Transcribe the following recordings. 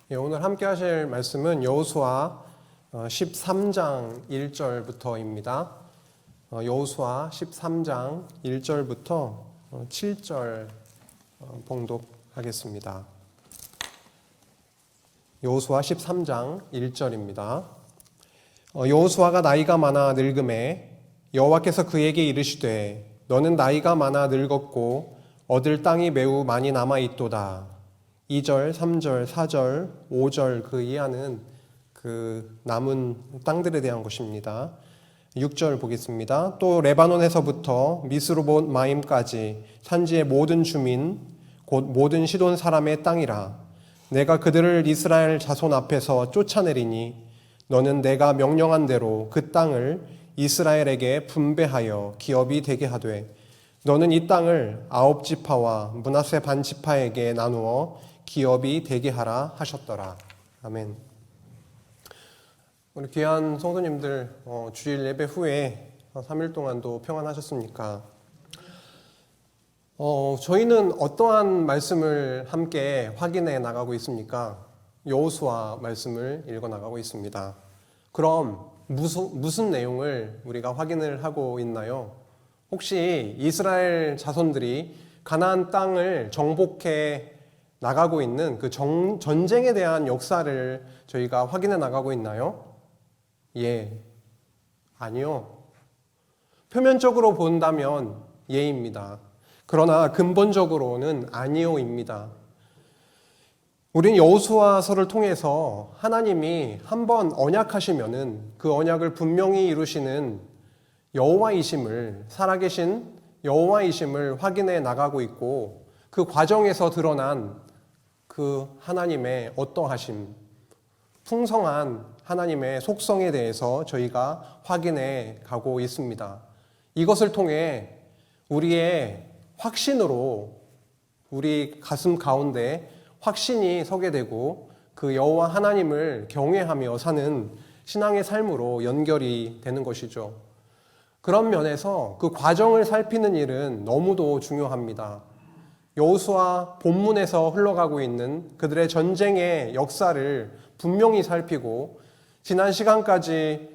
오늘 함께 하실 말씀은 여호수아 13장 1절부터입니다. 여호수아 13장 1절부터 7절 봉독하겠습니다. 여호수아 13장 1절입니다. 여호수아가 나이가 많아 늙음에 여호와께서 그에게 이르시되 너는 나이가 많아 늙었고 얻을 땅이 매우 많이 남아있도다. 2절, 3절, 4절, 5절 그 이하는 그 남은 땅들에 대한 것입니다. 6절 보겠습니다. 또 레바논에서부터 미스로봇 마임까지 산지의 모든 주민 곧 모든 시돈 사람의 땅이라. 내가 그들을 이스라엘 자손 앞에서 쫓아내리니 너는 내가 명령한 대로 그 땅을 이스라엘에게 분배하여 기업이 되게 하되 너는 이 땅을 9지파와 므낫세 반지파에게 나누어 기업이 되게 하라 하셨더라. 아멘. 우리 귀한 성도님들 주일 예배 후에 3일 동안도 평안하셨습니까? 저희는 어떠한 말씀을 함께 확인해 나가고 있습니까? 여호수아 말씀을 읽어 나가고 있습니다. 그럼 무슨 내용을 우리가 확인을 하고 있나요? 혹시 이스라엘 자손들이 가나안 땅을 정복해 나가고 있는 그 전쟁에 대한 역사를 저희가 확인해 나가고 있나요? 예. 아니요. 표면적으로 본다면 예입니다. 그러나 근본적으로는 아니요입니다. 우린 여호수아서를 통해서 하나님이 한번 언약하시면은 그 언약을 분명히 이루시는 여호와이심을, 살아계신 여호와이심을 확인해 나가고 있고 그 과정에서 드러난 그 하나님의 어떠하심, 풍성한 하나님의 속성에 대해서 저희가 확인해 가고 있습니다. 이것을 통해 우리의 확신으로 우리 가슴 가운데 확신이 서게 되고 그 여호와 하나님을 경외하며 사는 신앙의 삶으로 연결이 되는 것이죠. 그런 면에서 그 과정을 살피는 일은 너무도 중요합니다. 여호수아 본문에서 흘러가고 있는 그들의 전쟁의 역사를 분명히 살피고 지난 시간까지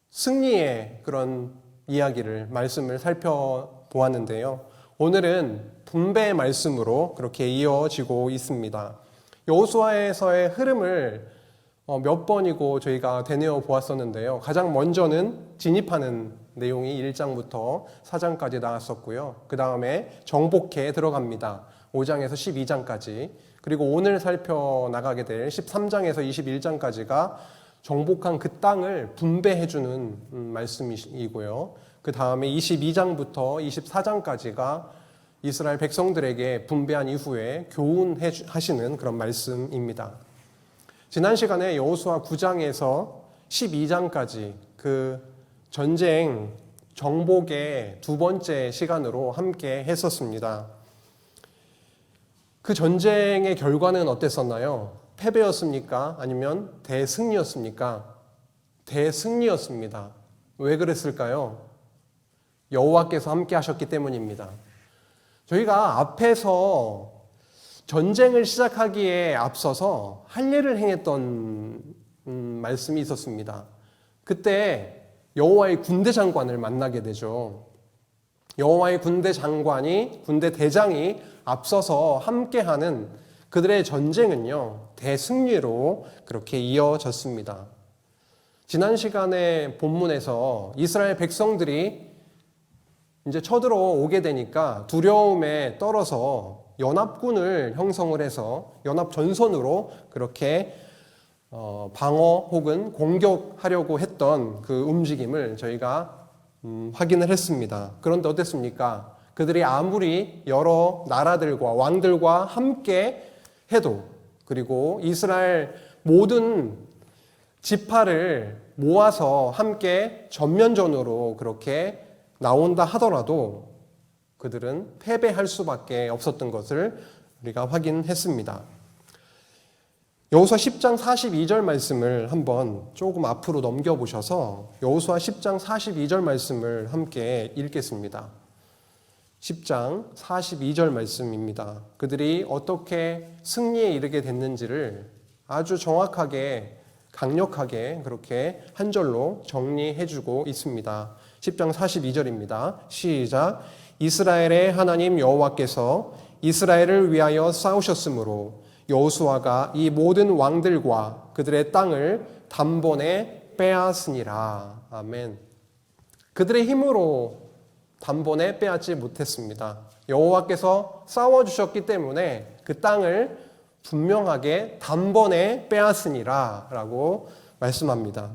승리의 그런 이야기를, 말씀을 살펴보았는데요. 오늘은 분배의 말씀으로 그렇게 이어지고 있습니다. 여호수아에서의 흐름을 몇 번이고 저희가 되뇌어 보았었는데요. 가장 먼저는 진입하는 내용이 1장부터 4장까지 나왔었고요. 그 다음에 정복해 들어갑니다. 5장에서 12장까지. 그리고 오늘 살펴나가게 될 13장에서 21장까지가 정복한 그 땅을 분배해주는 말씀이고요. 그 다음에 22장부터 24장까지가 이스라엘 백성들에게 분배한 이후에 교훈하시는 그런 말씀입니다. 지난 시간에 여호수아 9장에서 12장까지 그 전쟁 정복의 두 번째 시간으로 함께 했었습니다. 그 전쟁의 결과는 어땠었나요? 패배였습니까? 아니면 대승리였습니까? 대승리였습니다. 왜 그랬을까요? 여호와께서 함께 하셨기 때문입니다. 저희가 앞에서 전쟁을 시작하기에 앞서서 할례를 행했던 말씀이 있었습니다. 그때 여호와의 군대 장관을 만나게 되죠. 여호와의 군대 장관이, 군대 대장이 앞서서 함께하는 그들의 전쟁은요, 대승리로 그렇게 이어졌습니다. 지난 시간에 본문에서 이스라엘 백성들이 이제 쳐들어오게 되니까 두려움에 떨어서 연합군을 형성을 해서 연합전선으로 그렇게 방어 혹은 공격하려고 했던 그 움직임을 저희가 확인을 했습니다. 그런데 어땠습니까? 그들이 아무리 여러 나라들과 왕들과 함께 해도, 그리고 이스라엘 모든 지파를 모아서 함께 전면전으로 그렇게 나온다 하더라도 그들은 패배할 수밖에 없었던 것을 우리가 확인했습니다. 여호수아 10장 42절 말씀을 한번 조금 앞으로 넘겨보셔서 여호수아 10장 42절 말씀을 함께 읽겠습니다. 10장 42절 말씀입니다. 그들이 어떻게 승리에 이르게 됐는지를 아주 정확하게 강력하게 그렇게 한 절로 정리해주고 있습니다. 10장 42절입니다. 시작. 이스라엘의 하나님 여호와께서 이스라엘을 위하여 싸우셨으므로 여호수아가 이 모든 왕들과 그들의 땅을 단번에 빼앗으니라. 아멘. 그들의 힘으로 단번에 빼앗지 못했습니다. 여호와께서 싸워주셨기 때문에 그 땅을 분명하게 단번에 빼앗으니라 라고 말씀합니다.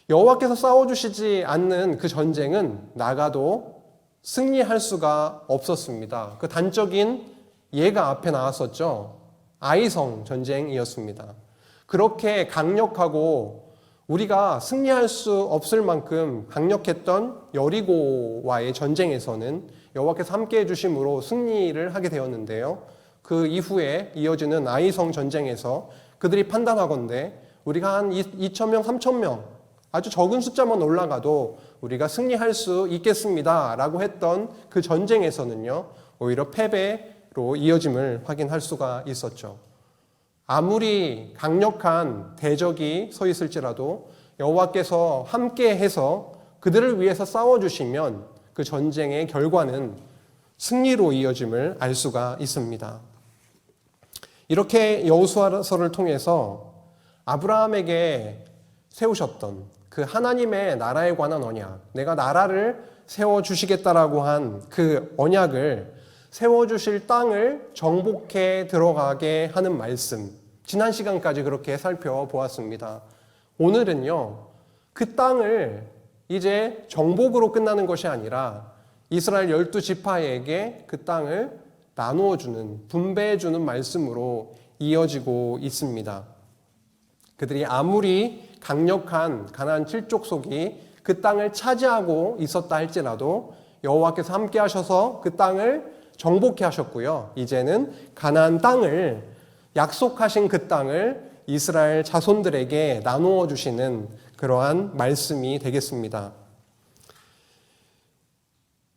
여호와께서 싸워주시지 않는 그 전쟁은 나가도 승리할 수가 없었습니다. 그 단적인 예가 앞에 나왔었죠. 아이성 전쟁이었습니다. 그렇게 강력하고 우리가 승리할 수 없을 만큼 강력했던 여리고와의 전쟁에서는 여호와께서 함께 해주심으로 승리를 하게 되었는데요. 그 이후에 이어지는 아이성 전쟁에서 그들이 판단하건대 우리가 한 2,000명, 3,000명 아주 적은 숫자만 올라가도 우리가 승리할 수 있겠습니다 라고 했던 그 전쟁에서는요, 오히려 패배로 이어짐을 확인할 수가 있었죠. 아무리 강력한 대적이 서 있을지라도 여호와께서 함께해서 그들을 위해서 싸워주시면 그 전쟁의 결과는 승리로 이어짐을 알 수가 있습니다. 이렇게 여호수아서를 통해서 아브라함에게 세우셨던 그 하나님의 나라에 관한 언약, 내가 나라를 세워주시겠다라고 한 그 언약을 세워주실 땅을 정복해 들어가게 하는 말씀, 지난 시간까지 그렇게 살펴보았습니다. 오늘은요, 그 땅을 이제 정복으로 끝나는 것이 아니라 이스라엘 12지파에게 그 땅을 나누어주는, 분배해주는 말씀으로 이어지고 있습니다. 그들이 아무리 강력한 가나안 7족속이 그 땅을 차지하고 있었다 할지라도 여호와께서 함께 하셔서 그 땅을 정복해 하셨고요. 이제는 가나안 땅을, 약속하신 그 땅을 이스라엘 자손들에게 나누어 주시는 그러한 말씀이 되겠습니다.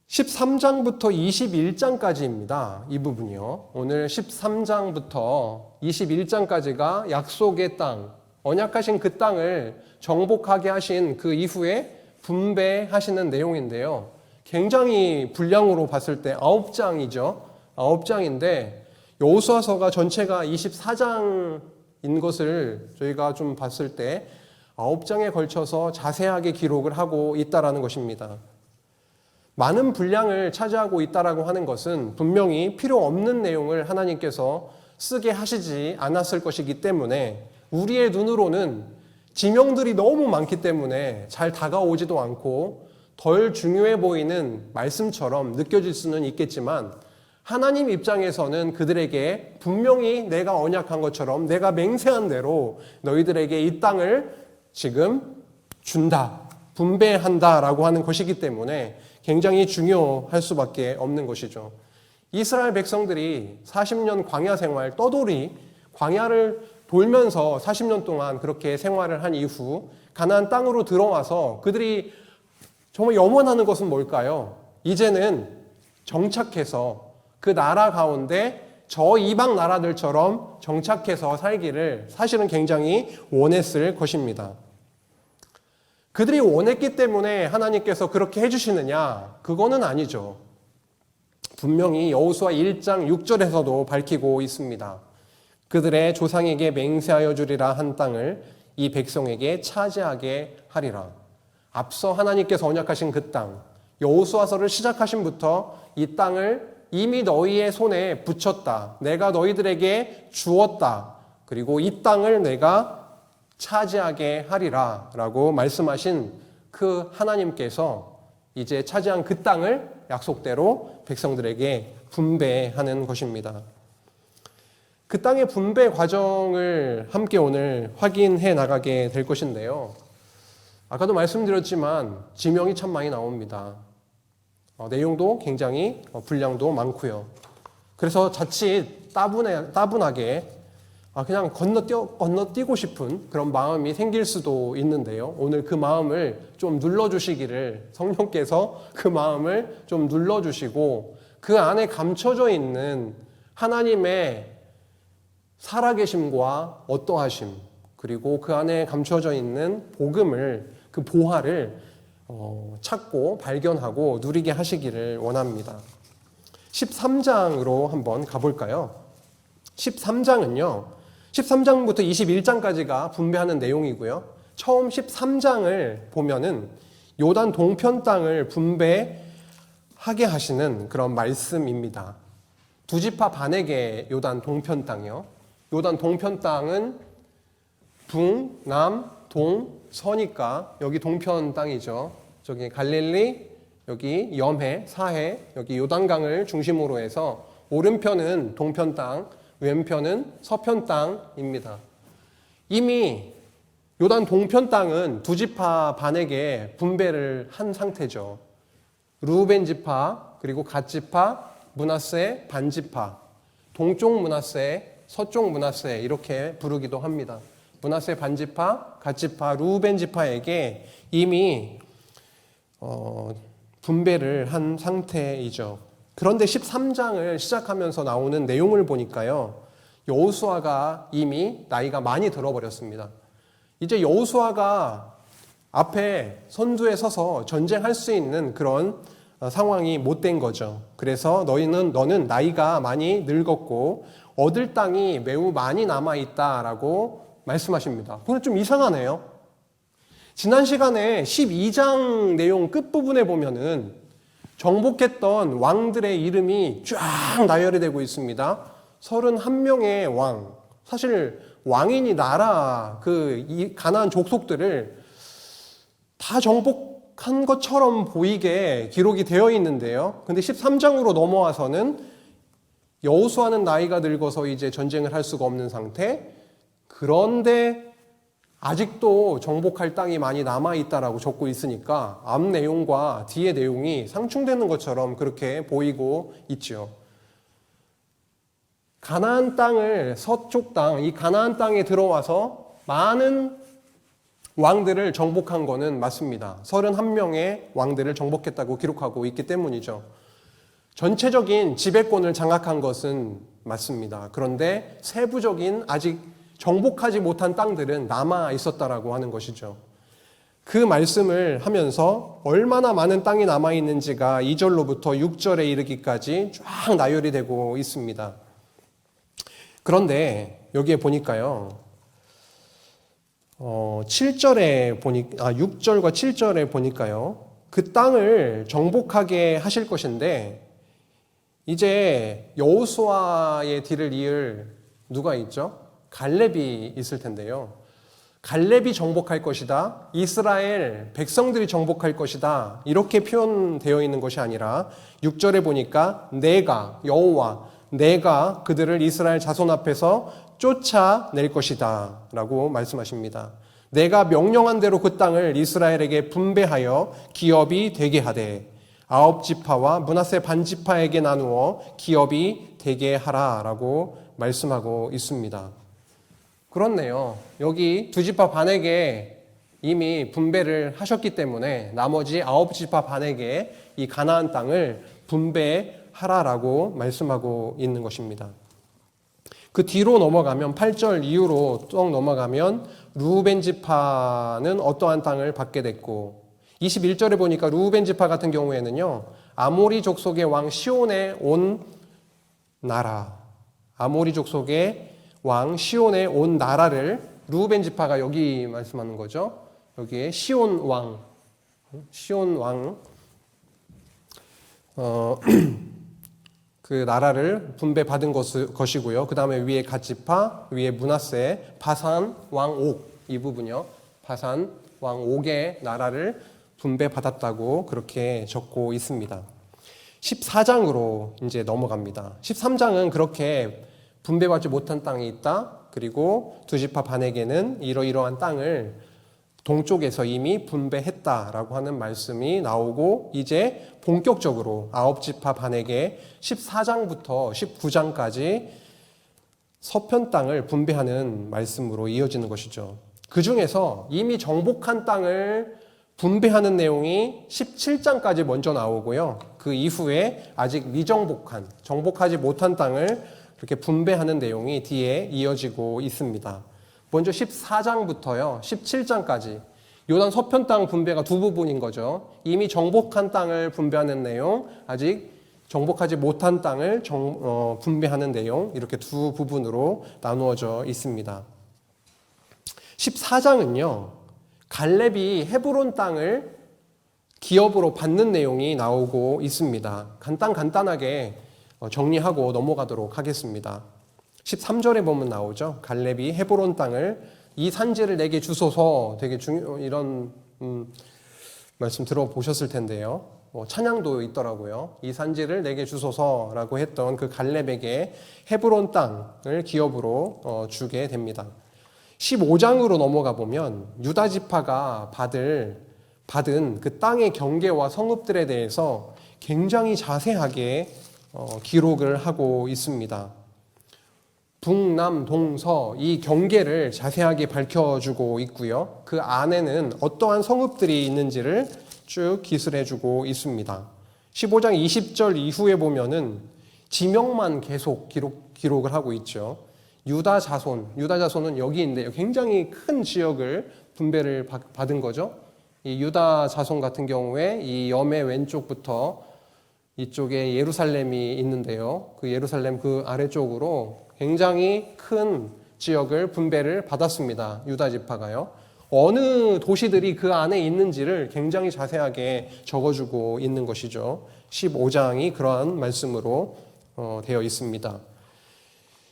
13장부터 21장까지입니다. 이 부분이요. 오늘 13장부터 21장까지가 약속의 땅, 언약하신 그 땅을 정복하게 하신 그 이후에 분배하시는 내용인데요. 굉장히 분량으로 봤을 때 9장이죠. 9장인데 여호수아서가 전체가 24장인 것을 저희가 좀 봤을 때 9장에 걸쳐서 자세하게 기록을 하고 있다라는 것입니다. 많은 분량을 차지하고 있다라고 하는 것은 분명히 필요 없는 내용을 하나님께서 쓰게 하시지 않았을 것이기 때문에 우리의 눈으로는 지명들이 너무 많기 때문에 잘 다가오지도 않고 덜 중요해 보이는 말씀처럼 느껴질 수는 있겠지만 하나님 입장에서는 그들에게 분명히 내가 언약한 것처럼 내가 맹세한 대로 너희들에게 이 땅을 지금 준다, 분배한다라고 하는 것이기 때문에 굉장히 중요할 수밖에 없는 것이죠. 이스라엘 백성들이 40년 광야 생활, 떠돌이 광야를 돌면서 40년 동안 그렇게 생활을 한 이후 가나안 땅으로 들어와서 그들이 정말 염원하는 것은 뭘까요? 이제는 정착해서 그 나라 가운데 저 이방 나라들처럼 정착해서 살기를 사실은 굉장히 원했을 것입니다. 그들이 원했기 때문에 하나님께서 그렇게 해주시느냐? 그거는 아니죠. 분명히 여호수아 1장 6절에서도 밝히고 있습니다. 그들의 조상에게 맹세하여 주리라 한 땅을 이 백성에게 차지하게 하리라. 앞서 하나님께서 언약하신 그 땅, 여호수아서를 시작하신부터 이 땅을 이미 너희의 손에 붙였다. 내가 너희들에게 주었다. 그리고 이 땅을 내가 차지하게 하리라 라고 말씀하신 그 하나님께서 이제 차지한 그 땅을 약속대로 백성들에게 분배하는 것입니다. 그 땅의 분배 과정을 함께 오늘 확인해 나가게 될 것인데요. 아까도 말씀드렸지만 지명이 참 많이 나옵니다. 내용도 굉장히 분량도 많고요. 그래서 자칫 따분하게 그냥 건너뛰고 싶은 그런 마음이 생길 수도 있는데요. 오늘 그 마음을 좀 눌러주시기를, 성령께서 그 마음을 좀 눌러주시고 그 안에 감춰져 있는 하나님의 살아계심과 어떠하심, 그리고 그 안에 감춰져 있는 복음을, 그 보화를 찾고 발견하고 누리게 하시기를 원합니다. 13장으로 한번 가볼까요? 13장은요, 13장부터 21장까지가 분배하는 내용이고요. 처음 13장을 보면은 요단 동편 땅을 분배하게 하시는 그런 말씀입니다. 두 지파 반에게 요단 동편 땅이요. 요단 동편 땅은 북, 남, 동, 서니까 여기 동편 땅이죠. 저기 갈릴리, 여기 염해, 사해, 여기 요단강을 중심으로 해서 오른편은 동편 땅, 왼편은 서편 땅입니다. 이미 요단 동편 땅은 두 지파 반에게 분배를 한 상태죠. 르우벤 지파, 그리고 갓 지파, 므낫세 반 지파, 동쪽 므낫세, 서쪽 므낫세 이렇게 부르기도 합니다. 므낫세 반 지파, 갓 지파, 르우벤 지파에게 이미 분배를 한 상태이죠. 그런데 13장을 시작하면서 나오는 내용을 보니까요, 여호수아가 이미 나이가 많이 들어버렸습니다. 이제 여호수아가 앞에 선두에 서서 전쟁할 수 있는 그런 상황이 못 된 거죠. 그래서 너는 나이가 많이 늙었고 얻을 땅이 매우 많이 남아있다라고 말씀하십니다. 그건 좀 이상하네요. 지난 시간에 12장 내용 끝부분에 보면은 정복했던 왕들의 이름이 쫙 나열이 되고 있습니다. 31명의 왕. 사실 왕인이 나라, 이 가나안 족속들을 다 정복한 것처럼 보이게 기록이 되어 있는데요. 근데 13장으로 넘어와서는 여호수아는 나이가 늙어서 이제 전쟁을 할 수가 없는 상태. 그런데 아직도 정복할 땅이 많이 남아있다라고 적고 있으니까 앞 내용과 뒤의 내용이 상충되는 것처럼 그렇게 보이고 있죠. 가나안 땅을, 서쪽 땅, 이 가나안 땅에 들어와서 많은 왕들을 정복한 거는 맞습니다. 31명의 왕들을 정복했다고 기록하고 있기 때문이죠. 전체적인 지배권을 장악한 것은 맞습니다. 그런데 세부적인 아직 정복하지 못한 땅들은 남아 있었다라고 하는 것이죠. 그 말씀을 하면서 얼마나 많은 땅이 남아 있는지가 2절로부터 6절에 이르기까지 쫙 나열이 되고 있습니다. 그런데 여기에 보니까요, 6절과 7절에 보니까요, 그 땅을 정복하게 하실 것인데 이제 여호수아의 뒤를 이을 누가 있죠? 갈렙이 있을 텐데요. 갈렙이 정복할 것이다. 이스라엘 백성들이 정복할 것이다. 이렇게 표현되어 있는 것이 아니라 6절에 보니까 내가, 여호와, 내가 그들을 이스라엘 자손 앞에서 쫓아낼 것이다 라고 말씀하십니다. 내가 명령한 대로 그 땅을 이스라엘에게 분배하여 기업이 되게 하되 9지파와 므낫세 반지파에게 나누어 기업이 되게 하라 라고 말씀하고 있습니다. 그렇네요. 여기 두 지파 반에게 이미 분배를 하셨기 때문에 나머지 9지파 반에게 이 가나안 땅을 분배하라라고 말씀하고 있는 것입니다. 그 뒤로 넘어가면 8절 이후로 쭉 넘어가면 르우벤 지파는 어떠한 땅을 받게 됐고 21절에 보니까 르우벤 지파 같은 경우에는요, 아모리 족속의 왕 시온에 온 나라, 아모리 족속의 왕 시온에 온 나라를, 르우벤 지파가 여기 말씀하는 거죠. 여기에 시온 왕, 그 나라를 분배받은 것이고요. 그 다음에 위에 갓 지파, 위에 므낫세, 바산 왕 옥, 이 부분이요. 바산 왕 옥의 나라를 분배받았다고 그렇게 적고 있습니다. 14장으로 이제 넘어갑니다. 13장은 그렇게 분배받지 못한 땅이 있다. 그리고 두 지파 반에게는 이러이러한 땅을 동쪽에서 이미 분배했다라고 하는 말씀이 나오고 이제 본격적으로 9지파 반에게 14장부터 19장까지 서편 땅을 분배하는 말씀으로 이어지는 것이죠. 그 중에서 이미 정복한 땅을 분배하는 내용이 17장까지 먼저 나오고요. 그 이후에 아직 미정복한, 정복하지 못한 땅을 그렇게 분배하는 내용이 뒤에 이어지고 있습니다. 먼저 14장부터요, 17장까지 요단 서편 땅 분배가 두 부분인 거죠. 이미 정복한 땅을 분배하는 내용, 아직 정복하지 못한 땅을 분배하는 내용, 이렇게 두 부분으로 나누어져 있습니다. 14장은요, 갈렙이 헤브론 땅을 기업으로 받는 내용이 나오고 있습니다. 간단하게 정리하고 넘어가도록 하겠습니다. 13절에 보면 나오죠. 갈렙이 헤브론 땅을 이 산지를 내게 주소서, 되게 이런 말씀 들어보셨을 텐데요. 찬양도 있더라고요. 이 산지를 내게 주소서라고 했던 그 갈렙에게 헤브론 땅을 기업으로 주게 됩니다. 15장으로 넘어가 보면 유다 지파가 받은 그 땅의 경계와 성읍들에 대해서 굉장히 자세하게 기록을 하고 있습니다. 북남 동서 이 경계를 자세하게 밝혀주고 있고요. 그 안에는 어떠한 성읍들이 있는지를 쭉 기술해주고 있습니다. 15장 20절 이후에 보면은 지명만 계속 기록을 하고 있죠. 유다 자손은 여기 있는데 굉장히 큰 지역을 분배를 받은 거죠. 이 유다 자손 같은 경우에 이 염의 왼쪽부터 이쪽에 예루살렘이 있는데요. 그 예루살렘 그 아래쪽으로 굉장히 큰 지역을 분배를 받았습니다. 유다 지파가요. 어느 도시들이 그 안에 있는지를 굉장히 자세하게 적어주고 있는 것이죠. 15장이 그러한 말씀으로 되어 있습니다.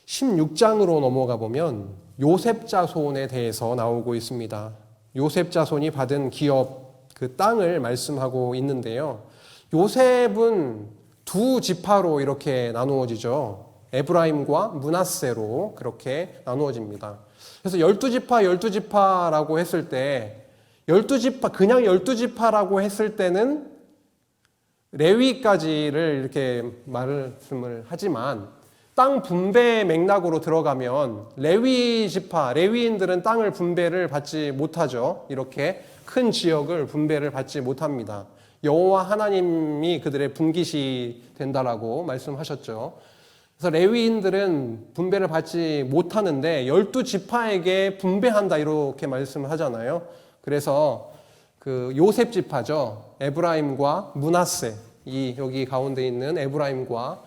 16장으로 넘어가 보면 요셉 자손에 대해서 나오고 있습니다. 요셉 자손이 받은 기업, 그 땅을 말씀하고 있는데요. 요셉은 두 지파로 이렇게 나누어지죠. 에브라임과 므낫세로 그렇게 나누어집니다. 그래서 12지파라고 했을 때, 그냥 12지파라고 했을 때는 레위까지를 이렇게 말씀을 하지만, 땅 분배 맥락으로 들어가면 레위인들은 땅을 분배를 받지 못하죠. 이렇게 큰 지역을 분배를 받지 못합니다. 여호와 하나님이 그들의 분깃이 된다라고 말씀하셨죠. 그래서 레위인들은 분배를 받지 못하는데 12지파에게 분배한다 이렇게 말씀을 하잖아요. 그래서 그 요셉 지파죠. 에브라임과 므낫세, 여기 가운데 있는 에브라임과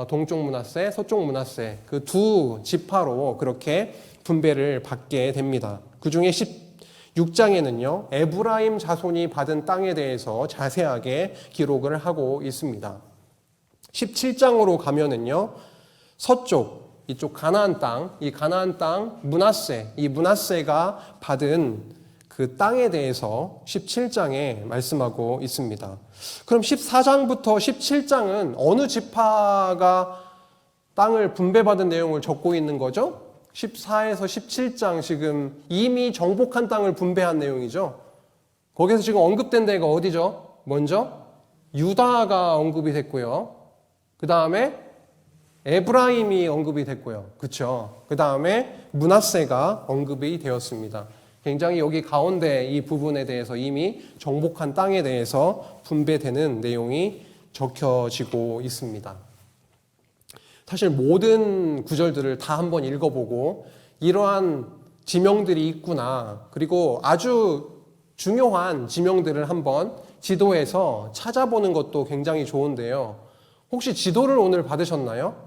동쪽 므낫세, 서쪽 므낫세 그 두 지파로 그렇게 분배를 받게 됩니다. 그 중에 16장에는요 에브라임 자손이 받은 땅에 대해서 자세하게 기록을 하고 있습니다. 17장으로 가면은요 서쪽 이쪽 가나안 땅, 이 가나안 땅 므낫세, 이 므낫세가 받은 그 땅에 대해서 17장에 말씀하고 있습니다. 그럼 14장부터 17장은 어느 지파가 땅을 분배받은 내용을 적고 있는 거죠? 14에서 17장 지금 이미 정복한 땅을 분배한 내용이죠. 거기서 지금 언급된 데가 어디죠? 먼저 유다가 언급이 됐고요. 그 다음에 에브라임이 언급이 됐고요. 그렇죠? 그 다음에 므낫세가 언급이 되었습니다. 굉장히 여기 가운데 이 부분에 대해서 이미 정복한 땅에 대해서 분배되는 내용이 적혀지고 있습니다. 사실 모든 구절들을 다 한번 읽어보고 이러한 지명들이 있구나, 그리고 아주 중요한 지명들을 한번 지도에서 찾아보는 것도 굉장히 좋은데요. 혹시 지도를 오늘 받으셨나요?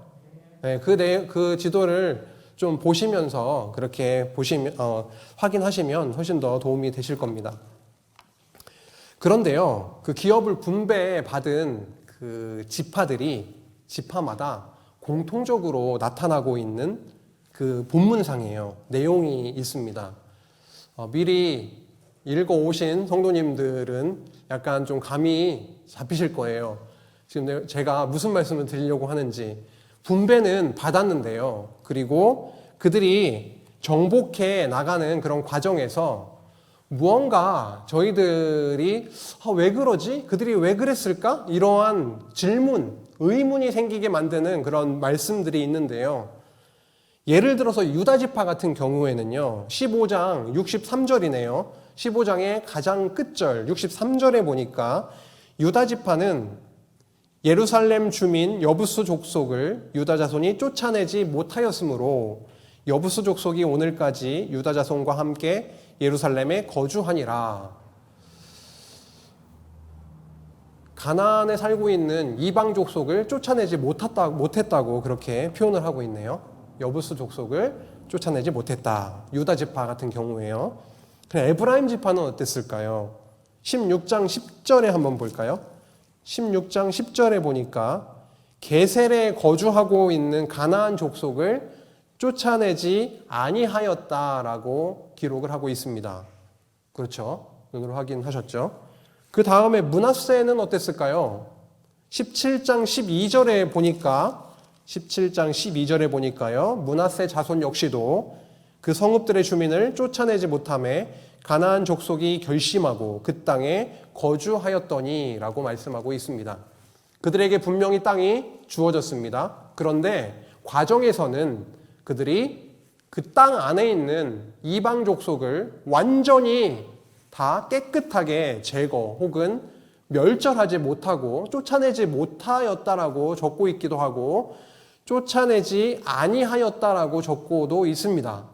네, 그 지도를 좀 보시면서 그렇게 확인하시면 훨씬 더 도움이 되실 겁니다. 그런데요, 그 기업을 분배받은 그 지파마다 공통적으로 나타나고 있는 그 본문상이에요. 내용이 있습니다. 미리 읽어오신 성도님들은 약간 좀 감이 잡히실 거예요. 지금 제가 무슨 말씀을 드리려고 하는지. 분배는 받았는데요. 그리고 그들이 정복해 나가는 그런 과정에서 무언가 저희들이 왜 그러지? 그들이 왜 그랬을까? 이러한 의문이 생기게 만드는 그런 말씀들이 있는데요. 예를 들어서 유다지파 같은 경우에는요. 15장 63절이네요. 15장의 가장 끝절 63절에 보니까 유다지파는 예루살렘 주민 여부수 족속을 유다 자손이 쫓아내지 못하였으므로 여부수 족속이 오늘까지 유다 자손과 함께 예루살렘에 거주하니라. 가나안에 살고 있는 이방 족속을 쫓아내지 못했다고 그렇게 표현을 하고 있네요. 여부수 족속을 쫓아내지 못했다. 유다 지파 같은 경우에요. 그럼 에브라임 지파는 어땠을까요? 16장 10절에 한번 볼까요? 16장 10절에 보니까 게셀에 거주하고 있는 가나안 족속을 쫓아내지 아니하였다라고 기록을 하고 있습니다. 그렇죠? 눈으로 확인하셨죠? 그 다음에 므낫세는 어땠을까요? 17장 12절에 보니까요. 므낫세 자손 역시도 그 성읍들의 주민을 쫓아내지 못함에 가나안 족속이 결심하고 그 땅에 거주하였더니 라고 말씀하고 있습니다. 그들에게 분명히 땅이 주어졌습니다. 그런데 과정에서는 그들이 그 땅 안에 있는 이방 족속을 완전히 다 깨끗하게 제거 혹은 멸절하지 못하고 쫓아내지 못하였다라고 적고 있기도 하고 쫓아내지 아니하였다라고 적고도 있습니다.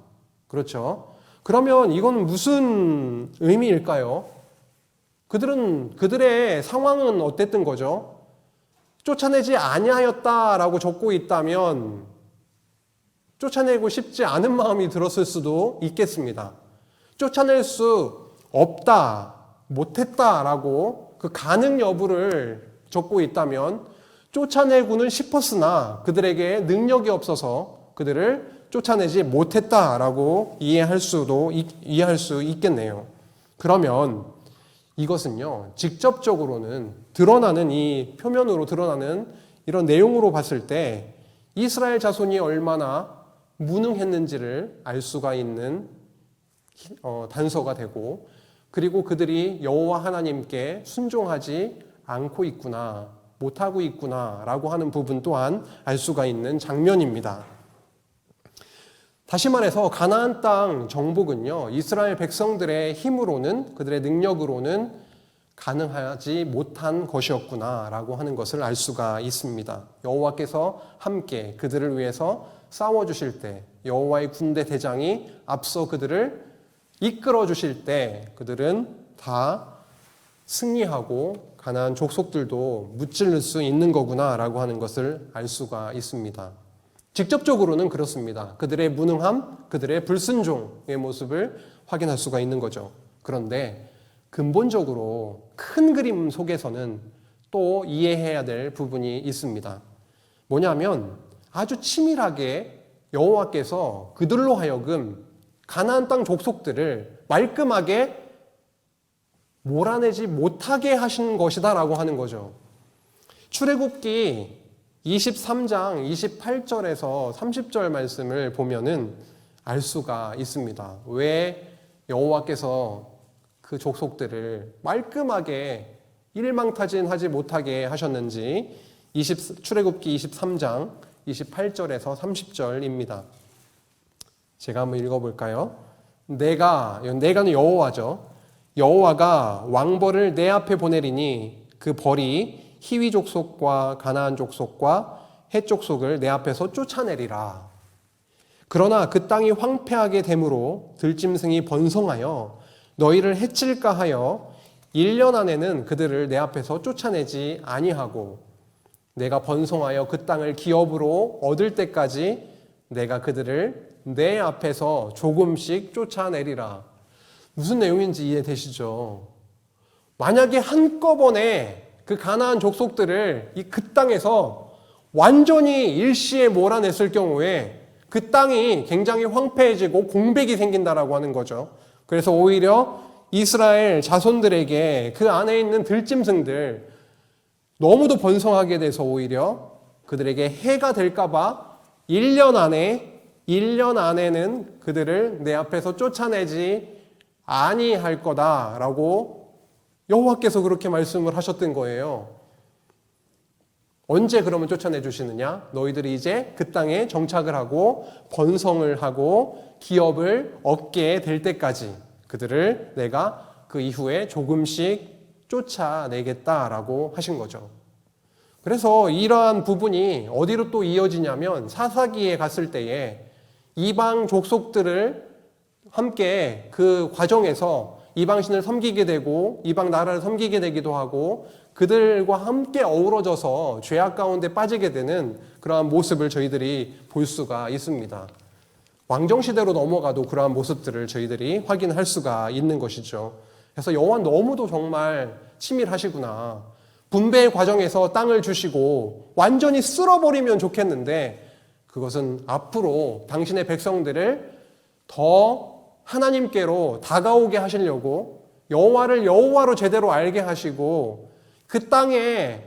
그렇죠? 그러면 이건 무슨 의미일까요? 그들의 상황은 어땠던 거죠? 쫓아내지 아니하였다라고 적고 있다면 쫓아내고 싶지 않은 마음이 들었을 수도 있겠습니다. 쫓아낼 수 없다, 못했다라고 그 가능 여부를 적고 있다면 쫓아내고는 싶었으나 그들에게 능력이 없어서 그들을 쫓아내지 못했다라고 이해할 수 있겠네요. 그러면 이것은요, 직접적으로는 표면으로 드러나는 이런 내용으로 봤을 때 이스라엘 자손이 얼마나 무능했는지를 알 수가 있는 단서가 되고, 그리고 그들이 여호와 하나님께 순종하지 않고 있구나, 못하고 있구나라고 하는 부분 또한 알 수가 있는 장면입니다. 다시 말해서 가나안 땅 정복은요, 이스라엘 백성들의 힘으로는, 그들의 능력으로는 가능하지 못한 것이었구나라고 하는 것을 알 수가 있습니다. 여호와께서 함께 그들을 위해서 싸워주실 때, 여호와의 군대 대장이 앞서 그들을 이끌어 주실 때 그들은 다 승리하고 가나안 족속들도 무찌를 수 있는 거구나라고 하는 것을 알 수가 있습니다. 직접적으로는 그렇습니다. 그들의 무능함, 그들의 불순종의 모습을 확인할 수가 있는 거죠. 그런데 근본적으로 큰 그림 속에서는 또 이해해야 될 부분이 있습니다. 뭐냐면 아주 치밀하게 여호와께서 그들로 하여금 가나안 땅 족속들을 말끔하게 몰아내지 못하게 하신 것이다라고 하는 거죠. 출애굽기 23장 28절에서 30절 말씀을 보면은 알 수가 있습니다. 왜 여호와께서 그 족속들을 말끔하게 일망타진하지 못하게 하셨는지 출애굽기 23장 28절에서 30절입니다. 제가 한번 읽어볼까요? 내가는 여호와죠. 여호와가 왕벌을 내 앞에 보내리니 그 벌이 히위 족속과 가나안 족속과 헷 족속을 내 앞에서 쫓아내리라. 그러나 그 땅이 황폐하게 되므로 들짐승이 번성하여 너희를 해칠까 하여 1년 안에는 그들을 내 앞에서 쫓아내지 아니하고 내가 번성하여 그 땅을 기업으로 얻을 때까지 내가 그들을 내 앞에서 조금씩 쫓아내리라. 무슨 내용인지 이해되시죠? 만약에 한꺼번에 그 가나안 족속들을 그 땅에서 완전히 일시에 몰아냈을 경우에 그 땅이 굉장히 황폐해지고 공백이 생긴다라고 하는 거죠. 그래서 오히려 이스라엘 자손들에게 그 안에 있는 들짐승들 너무도 번성하게 돼서 오히려 그들에게 해가 될까봐 1년 안에는 그들을 내 앞에서 쫓아내지 아니할 거다라고 여호와께서 그렇게 말씀을 하셨던 거예요. 언제 그러면 쫓아내 주시느냐? 너희들이 이제 그 땅에 정착을 하고 번성을 하고 기업을 얻게 될 때까지 그들을 내가 그 이후에 조금씩 쫓아내겠다라고 하신 거죠. 그래서 이러한 부분이 어디로 또 이어지냐면 사사기에 갔을 때에 이방 족속들을 함께 그 과정에서 이방신을 섬기게 되고 이방 나라를 섬기게 되기도 하고 그들과 함께 어우러져서 죄악 가운데 빠지게 되는 그러한 모습을 저희들이 볼 수가 있습니다. 왕정시대로 넘어가도 그러한 모습들을 저희들이 확인할 수가 있는 것이죠. 그래서 여호와 너무도 정말 치밀하시구나. 분배의 과정에서 땅을 주시고 완전히 쓸어버리면 좋겠는데 그것은 앞으로 당신의 백성들을 더 하나님께로 다가오게 하시려고 여호와를 여호와로 제대로 알게 하시고 그 땅에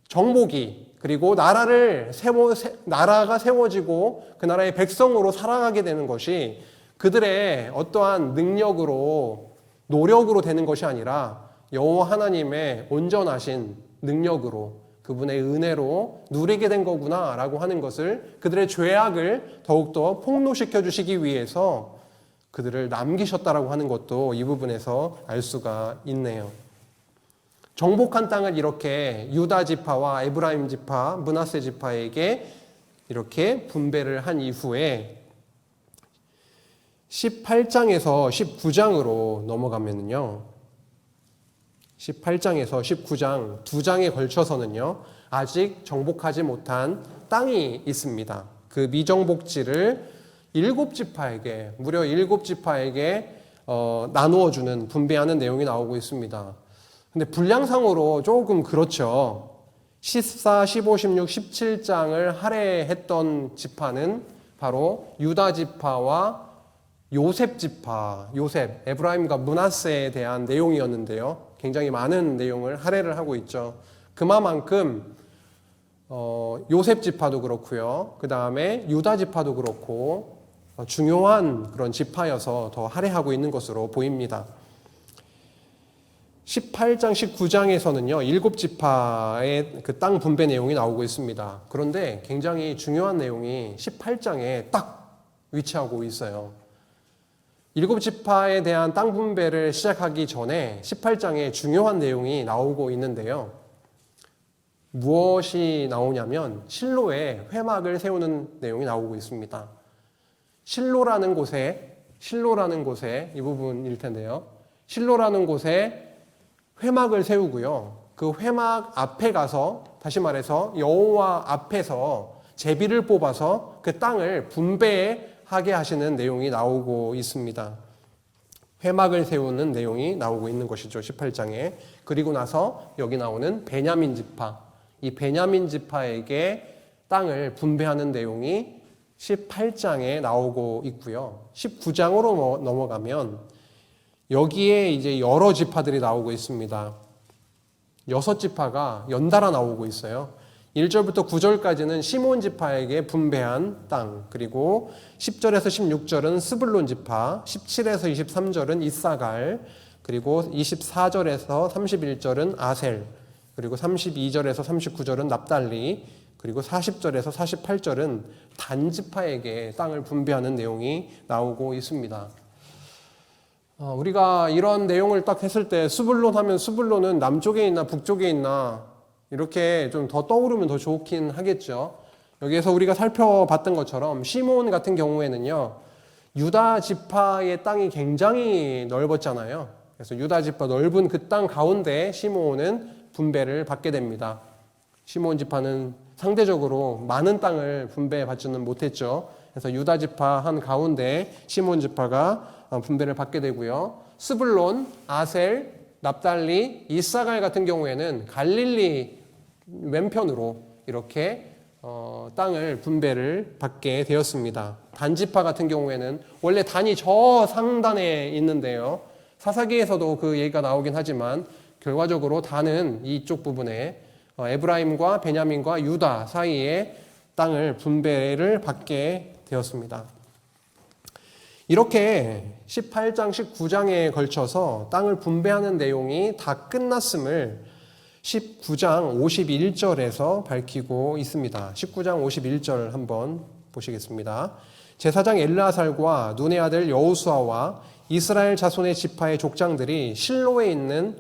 정복이 그리고 나라가 세워지고 그 나라의 백성으로 살아가게 되는 것이 그들의 어떠한 능력으로 노력으로 되는 것이 아니라 여호와 하나님의 온전하신 능력으로 그분의 은혜로 누리게 된 거구나라고 하는 것을 그들의 죄악을 더욱더 폭로시켜 주시기 위해서 그들을 남기셨다라고 하는 것도 이 부분에서 알 수가 있네요. 정복한 땅을 이렇게 유다 지파와 에브라임 지파, 므낫세 지파에게 이렇게 분배를 한 이후에 18장에서 19장으로 넘어가면은요. 18장에서 19장 두 장에 걸쳐서는요. 아직 정복하지 못한 땅이 있습니다. 그 미정복지를 무려 7지파에게 나누어주는 분배하는 내용이 나오고 있습니다. 근데 분량상으로 조금 그렇죠. 14, 15, 16, 17장을 할애했던 지파는 바로 유다 지파와 요셉 지파, 에브라임과 므낫세에 대한 내용이었는데요. 굉장히 많은 내용을 할애를 하고 있죠. 그만큼 요셉 지파도 그렇고요. 그 다음에 유다 지파도 그렇고 중요한 그런 지파여서 더 할애하고 있는 것으로 보입니다. 18장, 19장에서는요, 7지파의 그 땅 분배 내용이 나오고 있습니다. 그런데 굉장히 중요한 내용이 18장에 딱 위치하고 있어요. 7지파에 대한 땅 분배를 시작하기 전에 18장에 중요한 내용이 나오고 있는데요. 무엇이 나오냐면 실로에 회막을 세우는 내용이 나오고 있습니다. 실로라는 곳에 이 부분일 텐데요. 실로라는 곳에 회막을 세우고요. 그 회막 앞에 가서 다시 말해서 여호와 앞에서 제비를 뽑아서 그 땅을 분배하게 하시는 내용이 나오고 있습니다. 회막을 세우는 내용이 나오고 있는 것이죠. 18장에. 그리고 나서 여기 나오는 베냐민 지파. 이 베냐민 지파에게 땅을 분배하는 내용이 18장에 나오고 있고요. 19장으로 넘어가면 여기에 이제 여러 지파들이 나오고 있습니다. 6지파가 연달아 나오고 있어요. 1절부터 9절까지는 시몬 지파에게 분배한 땅, 그리고 10절에서 16절은 스불론 지파, 17에서 23절은 이사갈, 그리고 24절에서 31절은 아셀, 그리고 32절에서 39절은 납달리, 그리고 40절에서 48절은 단 지파에게 땅을 분배하는 내용이 나오고 있습니다. 우리가 이런 내용을 딱 했을 때 스불론 하면 스불론은 남쪽에 있나 북쪽에 있나 이렇게 좀 더 떠오르면 더 좋긴 하겠죠. 여기에서 우리가 살펴봤던 것처럼 시몬 같은 경우에는요, 유다 지파의 땅이 굉장히 넓었잖아요. 그래서 유다 지파 넓은 그 땅 가운데 시몬은 분배를 받게 됩니다. 시몬 지파는 상대적으로 많은 땅을 분배받지는 못했죠. 그래서 유다 지파 한 가운데 시몬 지파가 분배를 받게 되고요. 스불론, 아셀, 납달리, 이사갈 같은 경우에는 갈릴리 왼편으로 이렇게 땅을 분배를 받게 되었습니다. 단 지파 같은 경우에는 원래 단이 저 상단에 있는데요. 사사기에서도 그 얘기가 나오긴 하지만 결과적으로 단은 이쪽 부분에 에브라임과 베냐민과 유다 사이에 땅을 분배를 받게 되었습니다. 이렇게 18장, 19장에 걸쳐서 땅을 분배하는 내용이 다 끝났음을 19장 51절에서 밝히고 있습니다. 19장 51절 한번 보시겠습니다. 제사장 엘르아살과 눈의 아들 여호수아와 이스라엘 자손의 지파의 족장들이 실로에 있는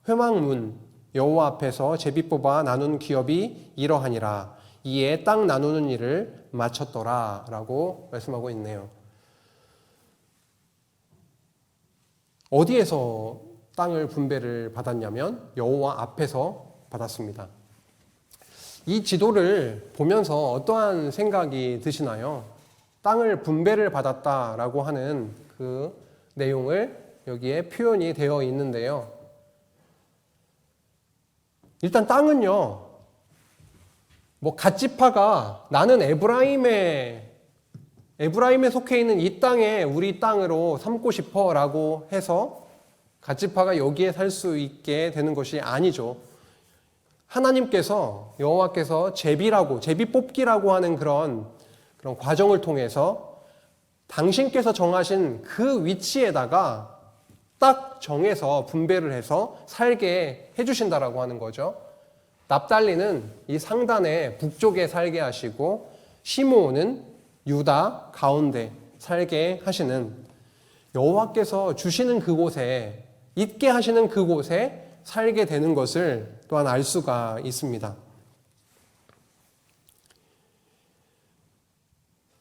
회막문 여호와 앞에서 제비 뽑아 나눈 기업이 이러하니라. 이에 땅 나누는 일을 마쳤더라 라고 말씀하고 있네요. 어디에서 땅을 분배를 받았냐면 여호와 앞에서 받았습니다. 이 지도를 보면서 어떠한 생각이 드시나요? 땅을 분배를 받았다라고 하는 그 내용을 여기에 표현이 되어 있는데요. 일단 땅은요, 갓지파가 나는 에브라임에 속해 있는 이 땅에 우리 땅으로 삼고 싶어 라고 해서 갓지파가 여기에 살 수 있게 되는 것이 아니죠. 하나님께서, 여호와께서 제비 뽑기라고 하는 그런 과정을 통해서 당신께서 정하신 그 위치에다가 딱 정해서 분배를 해서 살게 해주신다라고 하는 거죠. 납달리는 이 상단의 북쪽에 살게 하시고 시므온은 유다 가운데 살게 하시는, 여호와께서 주시는 그곳에, 있게 하시는 그곳에 살게 되는 것을 또한 알 수가 있습니다.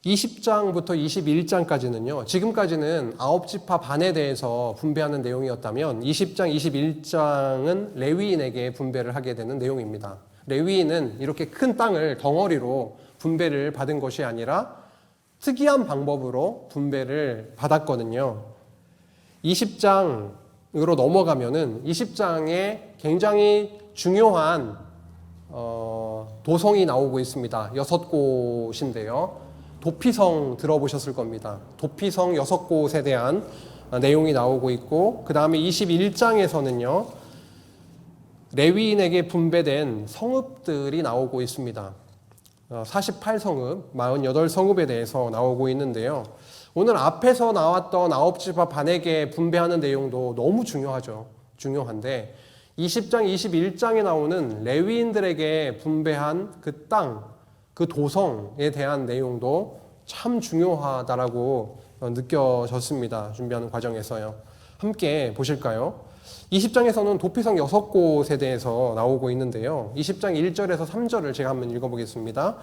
20장부터 21장까지는요, 지금까지는 9지파 반에 대해서 분배하는 내용이었다면 20장, 21장은 레위인에게 분배를 하게 되는 내용입니다. 레위인은 이렇게 큰 땅을 덩어리로 분배를 받은 것이 아니라 특이한 방법으로 분배를 받았거든요. 20장으로 넘어가면은 20장에 굉장히 중요한 도성이 나오고 있습니다. 6곳인데요. 도피성 들어보셨을 겁니다. 도피성 6곳에 대한 내용이 나오고 있고, 그 다음에 21장에서는요, 레위인에게 분배된 성읍들이 나오고 있습니다. 48성읍, 48성읍에 대해서 나오고 있는데요. 오늘 앞에서 나왔던 9지파 반에게 분배하는 내용도 너무 중요한데 20장, 21장에 나오는 레위인들에게 분배한 그 땅, 그 도성에 대한 내용도 참 중요하다라고 느껴졌습니다. 준비하는 과정에서요. 함께 보실까요? 20장에서는 도피성 6곳에 대해서 나오고 있는데요. 20장 1절에서 3절을 제가 한번 읽어보겠습니다.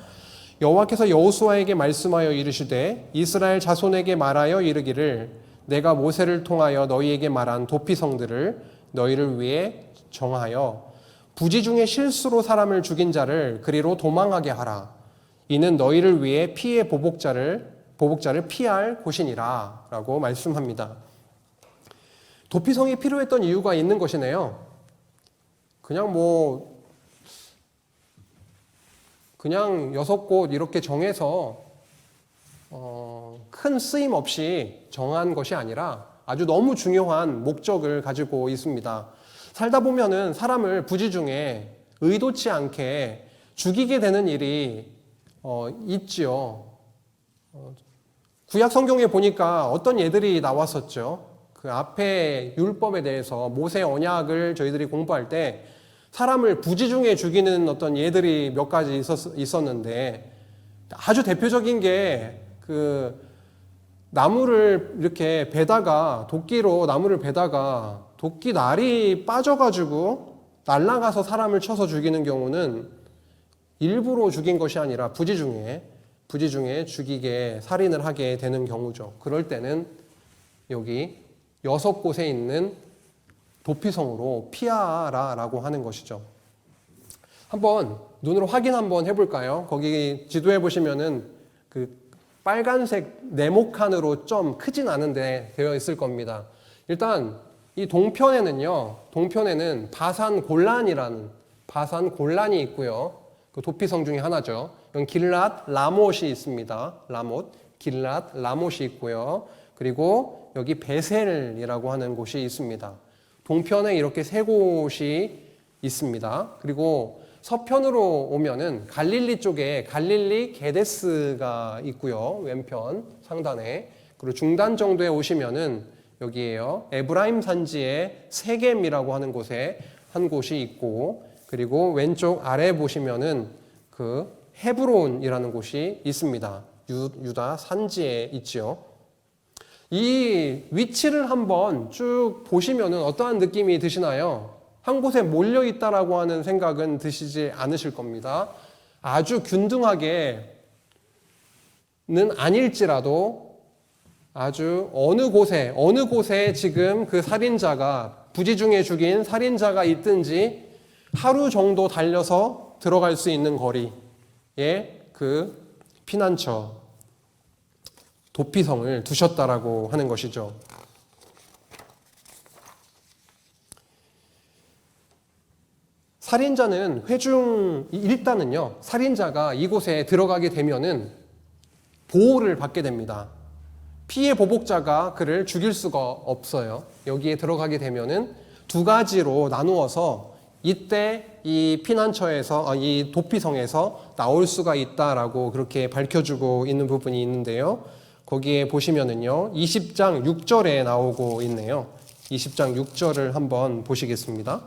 여호와께서 여호수아에게 말씀하여 이르시되 이스라엘 자손에게 말하여 이르기를 내가 모세를 통하여 너희에게 말한 도피성들을 너희를 위해 정하여 부지 중에 실수로 사람을 죽인 자를 그리로 도망하게 하라. 이는 너희를 위해 피의 보복자를 피할 곳이니라 라고 말씀합니다. 도피성이 필요했던 이유가 있는 것이네요. 그냥 6곳 이렇게 정해서 큰 쓰임 없이 정한 것이 아니라 아주 너무 중요한 목적을 가지고 있습니다. 살다 보면은 사람을 부지 중에 의도치 않게 죽이게 되는 일이 있지요. 구약 성경에 보니까 어떤 예들이 나왔었죠. 그 앞에 율법에 대해서 모세 언약을 저희들이 공부할 때 사람을 부지 중에 죽이는 어떤 예들이 몇 가지 있었는데, 아주 대표적인 게 그 나무를 이렇게 베다가, 도끼로 나무를 베다가 도끼 날이 빠져가지고 날아가서 사람을 쳐서 죽이는 경우는 일부러 죽인 것이 아니라 부지 중에 죽이게, 살인을 하게 되는 경우죠. 그럴 때는 여기 6곳에 있는 도피성으로 피하라라고 하는 것이죠. 한번 눈으로 확인 한번 해볼까요? 거기 지도에 보시면은 그 빨간색 네모칸으로 좀 크진 않은데 되어 있을 겁니다. 일단 이 동편에는 바산 골란이 있고요. 그 도피성 중에 하나죠. 여기 길랏 라못이 있습니다. 길랏 라못이 있고요. 그리고 여기 베셀이라고 하는 곳이 있습니다. 동편에 이렇게 3곳이 있습니다. 그리고 서편으로 오면은 갈릴리 쪽에 갈릴리 게데스가 있고요. 왼편 상단에. 그리고 중단 정도에 오시면은 여기에요. 에브라임 산지의 세겜이라고 하는 곳에 한 곳이 있고, 그리고 왼쪽 아래 보시면은 그 헤브론이라는 곳이 있습니다. 유다 산지에 있죠. 이 위치를 한번 쭉 보시면은 어떠한 느낌이 드시나요? 한 곳에 몰려 있다라고 하는 생각은 드시지 않으실 겁니다. 아주 균등하게는 아닐지라도 아주 어느 곳에 지금 그 살인자가, 부지 중에 죽인 살인자가 있든지 하루 정도 달려서 들어갈 수 있는 거리에 그 피난처, 도피성을 두셨다라고 하는 것이죠. 살인자는 일단은요, 살인자가 이곳에 들어가게 되면은 보호를 받게 됩니다. 피해 보복자가 그를 죽일 수가 없어요. 여기에 들어가게 되면은 두 가지로 나누어서 이때 이 피난처에서, 이 도피성에서 나올 수가 있다라고 그렇게 밝혀주고 있는 부분이 있는데요. 거기에 보시면은요, 20장 6절에 나오고 있네요. 20장 6절을 한번 보시겠습니다.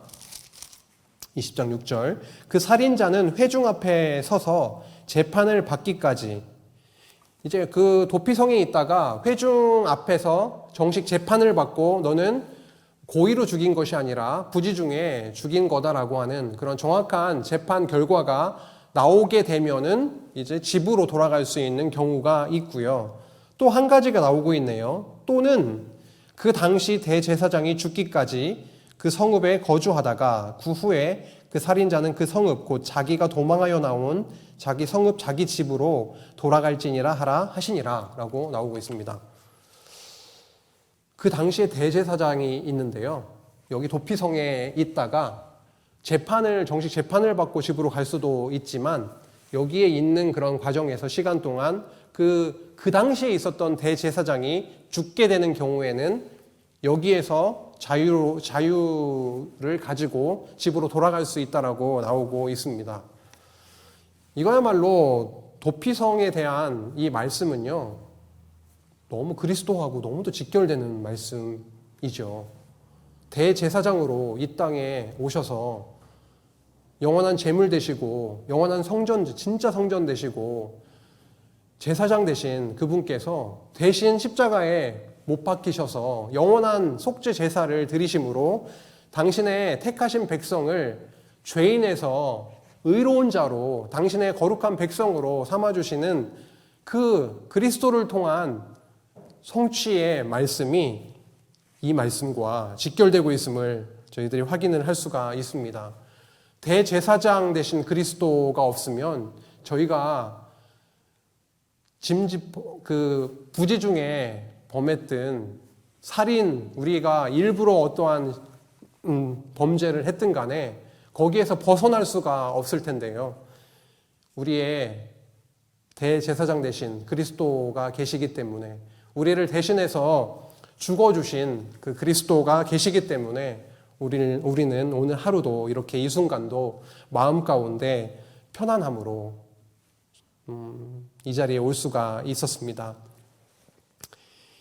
20장 6절. 그 살인자는 회중 앞에 서서 재판을 받기까지, 이제 그 도피성에 있다가 회중 앞에서 정식 재판을 받고 너는 고의로 죽인 것이 아니라 부지 중에 죽인 거다라고 하는 그런 정확한 재판 결과가 나오게 되면은 이제 집으로 돌아갈 수 있는 경우가 있고요. 또 한 가지가 나오고 있네요. 또는 그 당시 대제사장이 죽기까지 그 성읍에 거주하다가 그 후에 그 살인자는 그 성읍, 곧 자기가 도망하여 나온 자기 성읍, 자기 집으로 돌아갈지니라 하라 하시니라 라고 나오고 있습니다. 그 당시에 대제사장이 있는데요. 여기 도피성에 있다가 정식 재판을 받고 집으로 갈 수도 있지만 여기에 있는 그런 과정에서 시간 동안 그 당시에 있었던 대제사장이 죽게 되는 경우에는 여기에서 자유를 가지고 집으로 돌아갈 수 있다라고 나오고 있습니다. 이거야말로 도피성에 대한 이 말씀은요, 너무 그리스도하고 너무도 직결되는 말씀이죠. 대제사장으로 이 땅에 오셔서 영원한 제물 되시고, 영원한 성전, 진짜 성전 되시고, 제사장 되신 그분께서 대신 십자가에 못 박히셔서 영원한 속죄 제사를 드리심으로 당신의 택하신 백성을 죄인에서 의로운 자로, 당신의 거룩한 백성으로 삼아주시는 그 그리스도를 통한 성취의 말씀이 이 말씀과 직결되고 있음을 저희들이 확인을 할 수가 있습니다. 대제사장 되신 그리스도가 없으면 저희가 그 부지 중에 범했든 살인, 우리가 일부러 어떠한 범죄를 했든 간에 거기에서 벗어날 수가 없을 텐데요. 우리의 대제사장 되신 그리스도가 계시기 때문에, 우리를 대신해서 죽어주신 그 그리스도가 계시기 때문에 우리는 오늘 하루도 이렇게 이 순간도 마음 가운데 편안함으로 이 자리에 올 수가 있었습니다.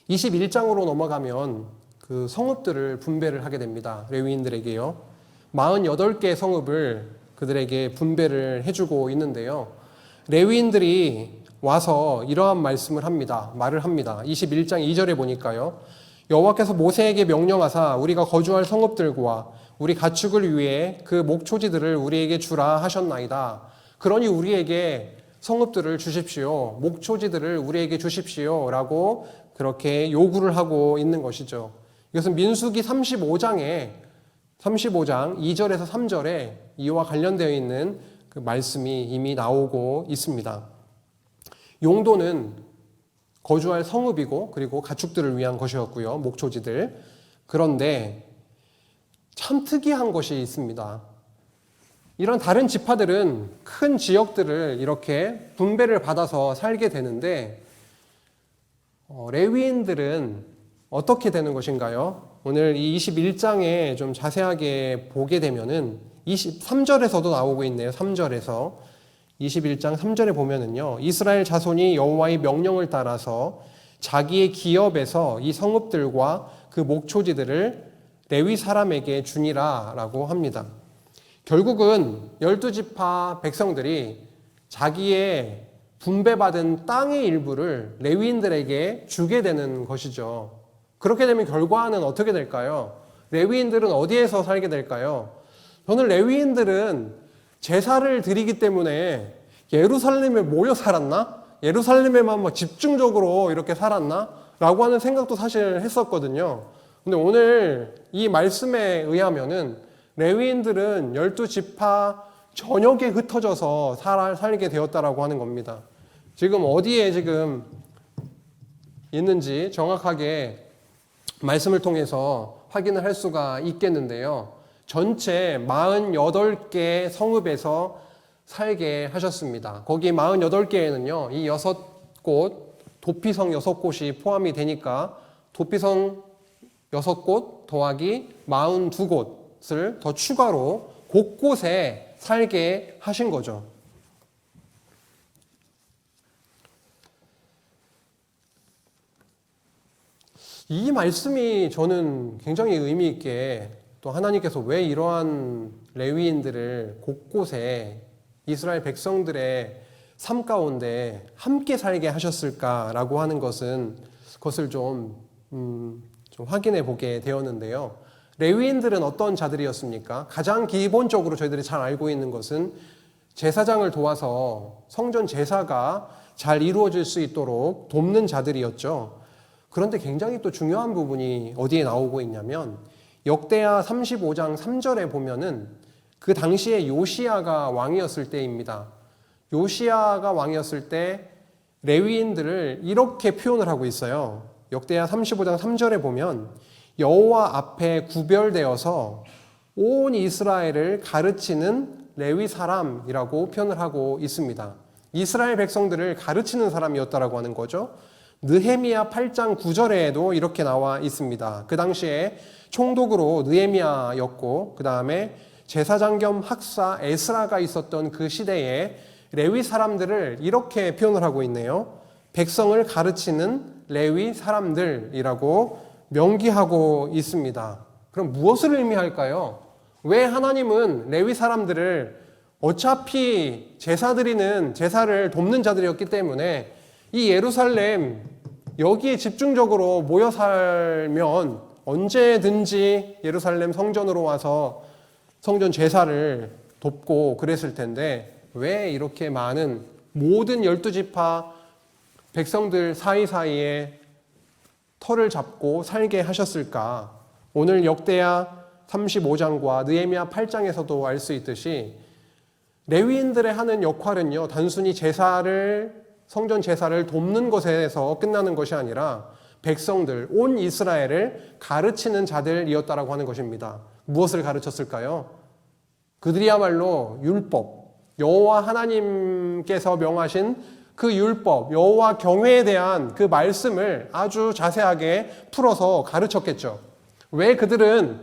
21장으로 넘어가면 그 성읍들을 분배를 하게 됩니다. 레위인들에게요. 48개의 성읍을 그들에게 분배를 해주고 있는데요. 레위인들이 와서 이러한 말을 합니다. 21장 2절에 보니까요. 여호와께서 모세에게 명령하사 우리가 거주할 성읍들과 우리 가축을 위해 그 목초지들을 우리에게 주라 하셨나이다. 그러니 우리에게 성읍들을 주십시오. 목초지들을 우리에게 주십시오. 라고 그렇게 요구를 하고 있는 것이죠. 이것은 민수기 35장 2절에서 3절에 이와 관련되어 있는 그 말씀이 이미 나오고 있습니다. 용도는 거주할 성읍이고 그리고 가축들을 위한 것이었고요. 목초지들. 그런데 참 특이한 것이 있습니다. 이런 다른 지파들은 큰 지역들을 이렇게 분배를 받아서 살게 되는데 레위인들은 어떻게 되는 것인가요? 오늘 이 21장에 좀 자세하게 보게 되면은 23절에서도 나오고 있네요. 3절에서 21장 3절에 보면은요. 이스라엘 자손이 여호와의 명령을 따라서 자기의 기업에서 이 성읍들과 그 목초지들을 레위 사람에게 주니라라고 합니다. 결국은 12지파 백성들이 자기의 분배받은 땅의 일부를 레위인들에게 주게 되는 것이죠. 그렇게 되면 결과는 어떻게 될까요? 레위인들은 어디에서 살게 될까요? 저는 레위인들은 제사를 드리기 때문에 예루살렘에 모여 살았나? 예루살렘에만 막 집중적으로 이렇게 살았나? 라고 하는 생각도 사실 했었거든요. 근데 오늘 이 말씀에 의하면은 레위인들은 12지파 전역에 흩어져서 살게 되었다라고 하는 겁니다. 지금 어디에 지금 있는지 정확하게 말씀을 통해서 확인을 할 수가 있겠는데요. 전체 48개 성읍에서 살게 하셨습니다. 거기 48개에는요, 이 6곳, 도피성 6곳이 포함이 되니까 도피성 6곳 더하기 42곳을 더 추가로 곳곳에 살게 하신 거죠. 이 말씀이 저는 굉장히 의미 있게 또 하나님께서 왜 이러한 레위인들을 곳곳에 이스라엘 백성들의 삶 가운데 함께 살게 하셨을까라고 하는 것을 좀 확인해 보게 되었는데요. 레위인들은 어떤 자들이었습니까? 가장 기본적으로 저희들이 잘 알고 있는 것은 제사장을 도와서 성전 제사가 잘 이루어질 수 있도록 돕는 자들이었죠. 그런데 굉장히 또 중요한 부분이 어디에 나오고 있냐면 역대하 35장 3절에 보면은 그 당시에 요시야가 왕이었을 때입니다. 요시야가 왕이었을 때 레위인들을 이렇게 표현을 하고 있어요. 역대하 35장 3절에 보면 여호와 앞에 구별되어서 온 이스라엘을 가르치는 레위 사람이라고 표현을 하고 있습니다. 이스라엘 백성들을 가르치는 사람이었다라고 하는 거죠. 느헤미야 8장 9절에도 이렇게 나와 있습니다. 그 당시에 총독으로 느헤미야였고 그 다음에 제사장 겸 학사 에스라가 있었던 그 시대에 레위 사람들을 이렇게 표현을 하고 있네요. 백성을 가르치는 레위 사람들이라고 명기하고 있습니다. 그럼 무엇을 의미할까요? 왜 하나님은 레위 사람들을 어차피 제사를 돕는 자들이었기 때문에 이 예루살렘 여기에 집중적으로 모여 살면 언제든지 예루살렘 성전으로 와서 성전 제사를 돕고 그랬을 텐데 왜 이렇게 많은 모든 12지파 백성들 사이사이에 터를 잡고 살게 하셨을까? 오늘 역대하 35장과 느헤미야 8장에서도 알 수 있듯이 레위인들의 하는 역할은요, 단순히 성전 제사를 돕는 것에서 끝나는 것이 아니라 백성들, 온 이스라엘을 가르치는 자들이었다라고 하는 것입니다. 무엇을 가르쳤을까요? 그들이야말로 율법, 여호와 하나님께서 명하신 그 율법, 여호와 경외에 대한 그 말씀을 아주 자세하게 풀어서 가르쳤겠죠. 왜 그들은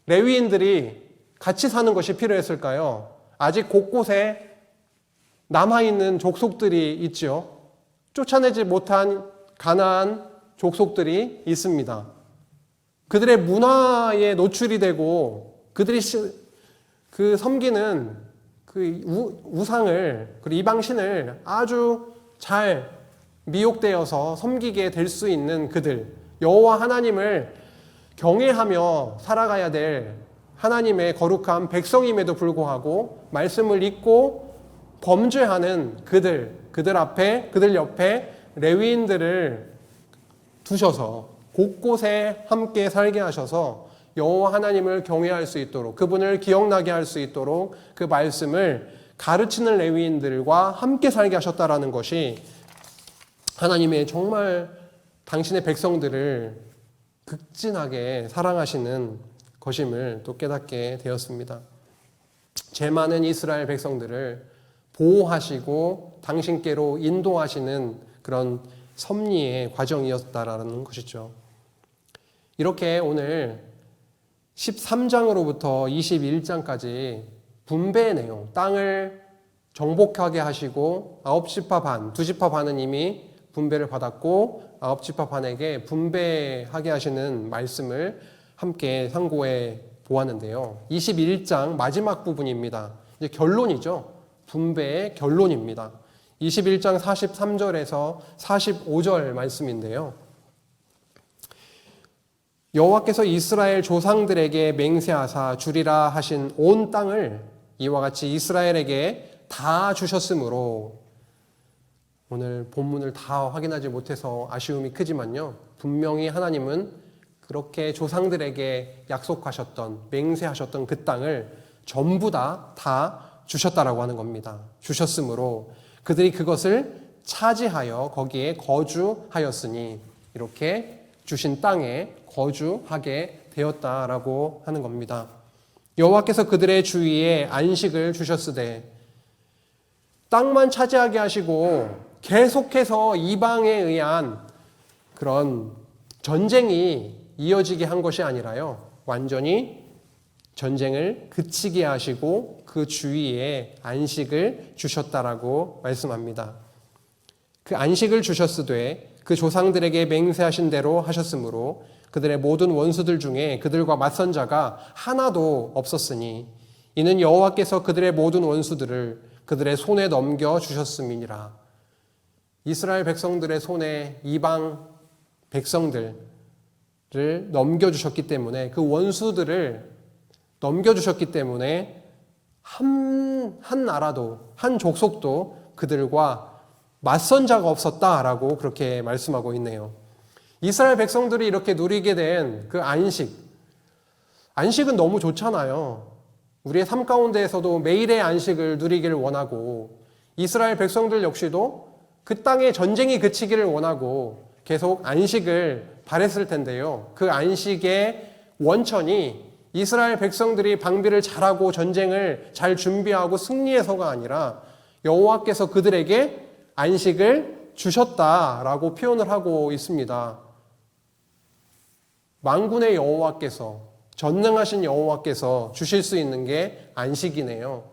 레위인들이 같이 사는 것이 필요했을까요? 아직 곳곳에 남아있는 족속들이 있죠. 쫓아내지 못한 가나안 족속들이 있습니다. 그들의 문화에 노출이 되고 그들이 그 섬기는 그 우상을 그리고 이방신을 아주 잘 미혹되어서 섬기게 될 수 있는 그들, 여호와 하나님을 경외하며 살아가야 될 하나님의 거룩한 백성임에도 불구하고 말씀을 잊고 범죄하는 그들 옆에 레위인들을 두셔서 곳곳에 함께 살게 하셔서 여호와 하나님을 경외할 수 있도록 그분을 기억나게 할 수 있도록 그 말씀을 가르치는 레위인들과 함께 살게 하셨다라는 것이 하나님의 정말 당신의 백성들을 극진하게 사랑하시는 것임을 또 깨닫게 되었습니다. 죄 많은 이스라엘 백성들을 보호하시고 당신께로 인도하시는 그런 섭리의 과정이었다라는 것이죠. 이렇게 오늘 13장으로부터 21장까지 분배의 내용, 땅을 정복하게 하시고 9지파 반, 2지파 반은 이미 분배를 받았고 9지파 반에게 분배하게 하시는 말씀을 함께 상고해 보았는데요. 21장 마지막 부분입니다. 이제 결론이죠. 분배의 결론입니다. 21장 43절에서 45절 말씀인데요. 여호와께서 이스라엘 조상들에게 맹세하사 주리라 하신 온 땅을 이와 같이 이스라엘에게 다 주셨으므로, 오늘 본문을 다 확인하지 못해서 아쉬움이 크지만요, 분명히 하나님은 그렇게 조상들에게 약속하셨던, 맹세하셨던 그 땅을 전부 다 주셨다라고 하는 겁니다. 주셨으므로 그들이 그것을 차지하여 거기에 거주하였으니, 이렇게 주신 땅에 거주하게 되었다라고 하는 겁니다. 여호와께서 그들의 주위에 안식을 주셨으되, 땅만 차지하게 하시고 계속해서 이방에 의한 그런 전쟁이 이어지게 한 것이 아니라요, 완전히 전쟁을 그치게 하시고 그 주위에 안식을 주셨다라고 말씀합니다. 그 안식을 주셨으되 그 조상들에게 맹세하신 대로 하셨으므로 그들의 모든 원수들 중에 그들과 맞선 자가 하나도 없었으니, 이는 여호와께서 그들의 모든 원수들을 그들의 손에 넘겨 주셨음이니라. 이스라엘 백성들의 손에 이방 백성들을 넘겨주셨기 때문에, 그 원수들을 넘겨주셨기 때문에 한 나라도, 한 족속도 그들과 맞선 자가 없었다라고 그렇게 말씀하고 있네요. 이스라엘 백성들이 이렇게 누리게 된 그 안식은 너무 좋잖아요. 우리의 삶 가운데에서도 매일의 안식을 누리기를 원하고, 이스라엘 백성들 역시도 그 땅에 전쟁이 그치기를 원하고 계속 안식을 바랬을 텐데요. 그 안식의 원천이 이스라엘 백성들이 방비를 잘하고 전쟁을 잘 준비하고 승리해서가 아니라 여호와께서 그들에게 안식을 주셨다라고 표현을 하고 있습니다. 만군의 여호와께서, 전능하신 여호와께서 주실 수 있는 게 안식이네요.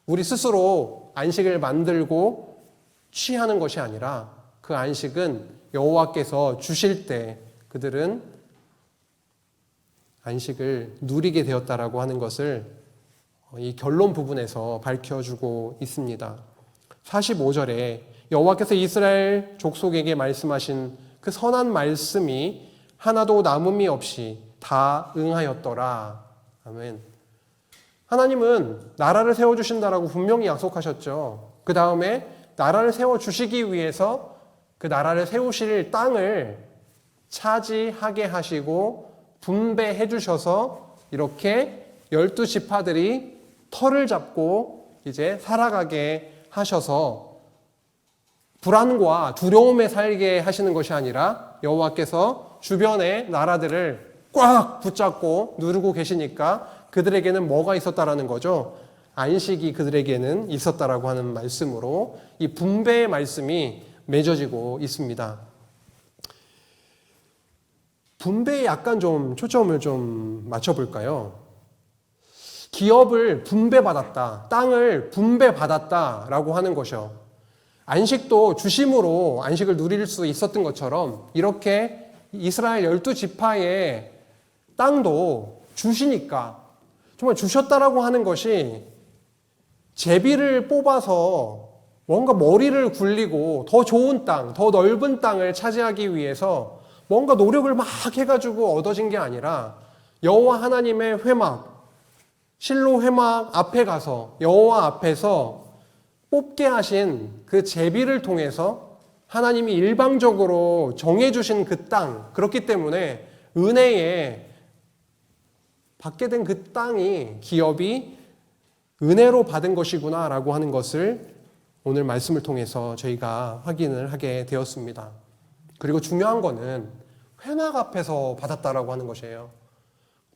우리 스스로 안식을 만들고 취하는 것이 아니라 그 안식은 여호와께서 주실 때 그들은 안식을 누리게 되었다라고 하는 것을 이 결론 부분에서 밝혀주고 있습니다. 45절에 여호와께서 이스라엘 족속에게 말씀하신 그 선한 말씀이 하나도 남음이 없이 다 응하였더라. 아멘. 하나님은 나라를 세워주신다라고 분명히 약속하셨죠. 그 다음에 나라를 세워주시기 위해서 그 나라를 세우실 땅을 차지하게 하시고 분배해 주셔서 이렇게 12지파들이 터를 잡고 이제 살아가게 하셔서 불안과 두려움에 살게 하시는 것이 아니라 여호와께서 주변의 나라들을 꽉 붙잡고 누르고 계시니까 그들에게는 뭐가 있었다라는 거죠? 안식이 그들에게는 있었다라고 하는 말씀으로 이 분배의 말씀이 맺어지고 있습니다. 분배에 약간 좀 초점을 좀 맞춰볼까요? 기업을 분배받았다, 땅을 분배받았다라고 하는 것이요. 안식도 주심으로 안식을 누릴 수 있었던 것처럼 이렇게 이스라엘 12지파의 땅도 주시니까 정말 주셨다라고 하는 것이 제비를 뽑아서 뭔가 머리를 굴리고 더 좋은 땅, 더 넓은 땅을 차지하기 위해서 뭔가 노력을 막 해가지고 얻어진 게 아니라 여호와 하나님의 회막, 실로 회막 앞에 가서 여호와 앞에서 뽑게 하신 그 제비를 통해서 하나님이 일방적으로 정해주신 그 땅, 그렇기 때문에 은혜에 받게 된 그 땅이, 기업이 은혜로 받은 것이구나라고 하는 것을 오늘 말씀을 통해서 저희가 확인을 하게 되었습니다. 그리고 중요한 거는 회막 앞에서 받았다라고 하는 것이에요.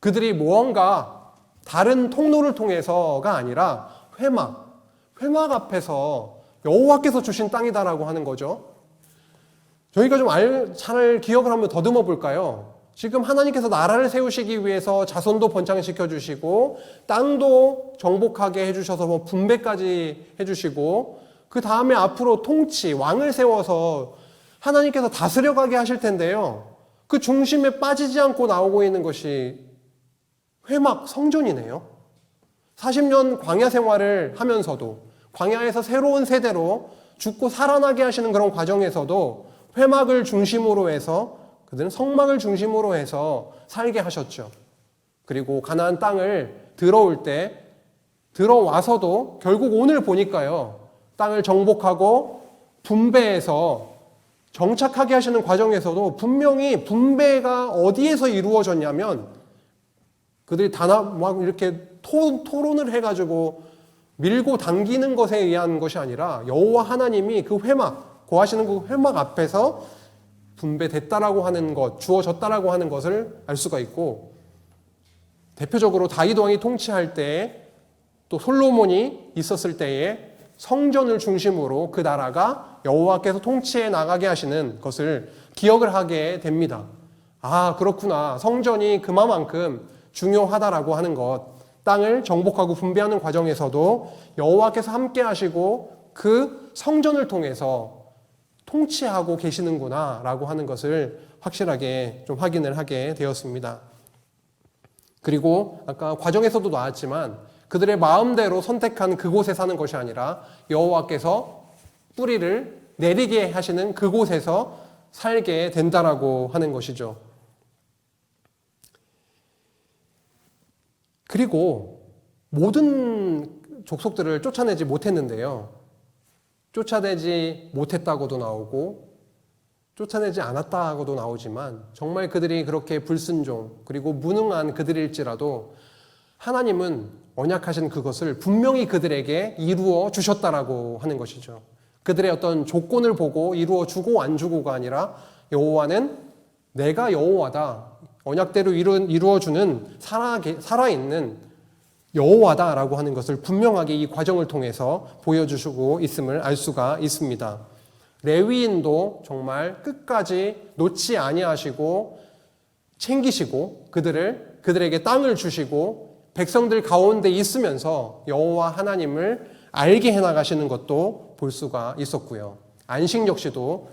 그들이 무언가 다른 통로를 통해서가 아니라 회막 앞에서 여호와께서 주신 땅이다라고 하는 거죠. 저희가 좀 잘 기억을 한번 더듬어 볼까요? 지금 하나님께서 나라를 세우시기 위해서 자손도 번창시켜 주시고 땅도 정복하게 해주셔서 뭐 분배까지 해주시고 그 다음에 앞으로 통치, 왕을 세워서 하나님께서 다스려가게 하실 텐데요. 그 중심에 빠지지 않고 나오고 있는 것이 회막 성전이네요. 40년 광야 생활을 하면서도 광야에서 새로운 세대로 죽고 살아나게 하시는 그런 과정에서도 회막을 중심으로 해서 그들은 성막을 중심으로 해서 살게 하셨죠. 그리고 가나안 땅을 들어올 때 들어와서도 결국 오늘 보니까요, 땅을 정복하고 분배해서 정착하게 하시는 과정에서도 분명히 분배가 어디에서 이루어졌냐면 그들이 막 이렇게 토론을 해가지고 밀고 당기는 것에 의한 것이 아니라 여호와 하나님이 그 회막, 거하시는 그 회막 앞에서 분배됐다라고 하는 것, 주어졌다라고 하는 것을 알 수가 있고, 대표적으로 다윗 왕이 통치할 때에 또 솔로몬이 있었을 때에 성전을 중심으로 그 나라가 여호와께서 통치해 나가게 하시는 것을 기억을 하게 됩니다. 아, 그렇구나. 성전이 그만큼 중요하다라고 하는 것, 땅을 정복하고 분배하는 과정에서도 여호와께서 함께 하시고 그 성전을 통해서 통치하고 계시는구나 라고 하는 것을 확실하게 좀 확인을 하게 되었습니다. 그리고 아까 과정에서도 나왔지만 그들의 마음대로 선택한 그곳에 사는 것이 아니라 여호와께서 뿌리를 내리게 하시는 그곳에서 살게 된다라고 하는 것이죠. 그리고 모든 족속들을 쫓아내지 못했는데요. 쫓아내지 못했다고도 나오고 쫓아내지 않았다고도 나오지만 정말 그들이 그렇게 불순종 그리고 무능한 그들일지라도 하나님은 언약하신 그것을 분명히 그들에게 이루어 주셨다라고 하는 것이죠. 그들의 어떤 조건을 보고 이루어 주고 안 주고가 아니라 여호와는 내가 여호와다, 언약대로 이루어 주는 살아있는 여호와다라고 하는 것을 분명하게 이 과정을 통해서 보여주시고 있음을 알 수가 있습니다. 레위인도 정말 끝까지 놓지 아니하시고 챙기시고 그들에게 땅을 주시고 백성들 가운데 있으면서 여호와 하나님을 알게 해나가시는 것도 볼 수가 있었고요. 안식 역시도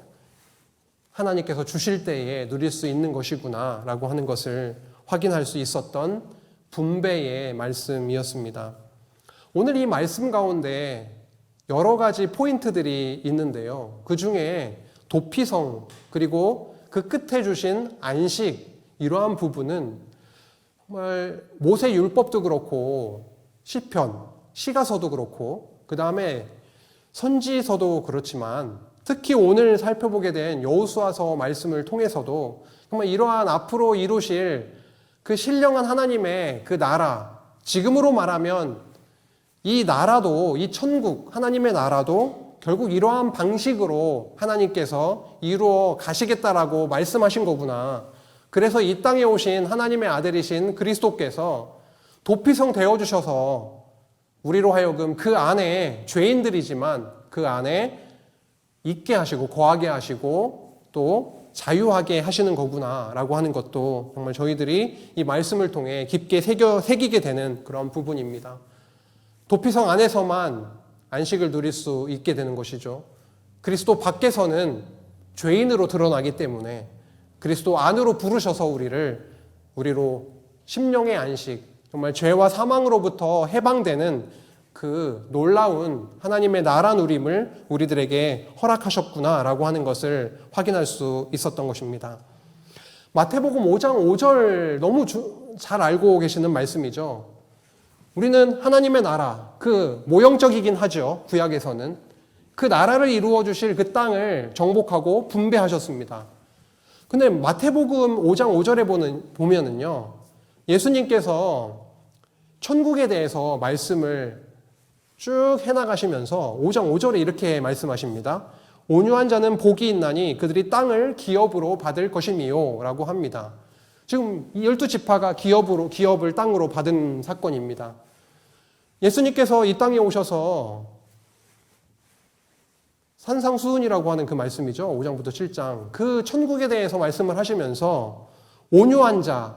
하나님께서 주실 때에 누릴 수 있는 것이구나 라고 하는 것을 확인할 수 있었던 분배의 말씀이었습니다. 오늘 이 말씀 가운데 여러 가지 포인트들이 있는데요. 그 중에 도피성 그리고 그 끝에 주신 안식, 이러한 부분은 정말 모세 율법도 그렇고 시편, 시가서도 그렇고 그 다음에 선지서도 그렇지만 특히 오늘 살펴보게 된 여호수아서 말씀을 통해서도 정말 이러한 앞으로 이루실 그 신령한 하나님의 그 나라, 지금으로 말하면 이 나라도, 이 천국, 하나님의 나라도 결국 이러한 방식으로 하나님께서 이루어 가시겠다라고 말씀하신 거구나. 그래서 이 땅에 오신 하나님의 아들이신 그리스도께서 도피성 되어주셔서 우리로 하여금 그 안에 죄인들이지만 그 안에 있게 하시고 거하게 하시고 또 자유하게 하시는 거구나라고 하는 것도 정말 저희들이 이 말씀을 통해 깊게 새기게 되는 그런 부분입니다. 도피성 안에서만 안식을 누릴 수 있게 되는 것이죠. 그리스도 밖에서는 죄인으로 드러나기 때문에 그리스도 안으로 부르셔서 우리로 심령의 안식, 정말 죄와 사망으로부터 해방되는 그 놀라운 하나님의 나라 누림을 우리들에게 허락하셨구나라고 하는 것을 확인할 수 있었던 것입니다. 마태복음 5장 5절 너무 잘 알고 계시는 말씀이죠. 우리는 하나님의 나라, 그 모형적이긴 하죠. 구약에서는. 그 나라를 이루어 주실 그 땅을 정복하고 분배하셨습니다. 근데 마태복음 5장 5절에 보면은요, 예수님께서 천국에 대해서 말씀을 쭉 해나가시면서 5장 5절에 이렇게 말씀하십니다. 온유한 자는 복이 있나니 그들이 땅을 기업으로 받을 것이미요 라고 합니다. 지금 12지파가 기업을 땅으로 받은 사건입니다. 예수님께서 이 땅에 오셔서 산상수훈이라고 하는 그 말씀이죠. 5장부터 7장. 그 천국에 대해서 말씀을 하시면서 온유한 자,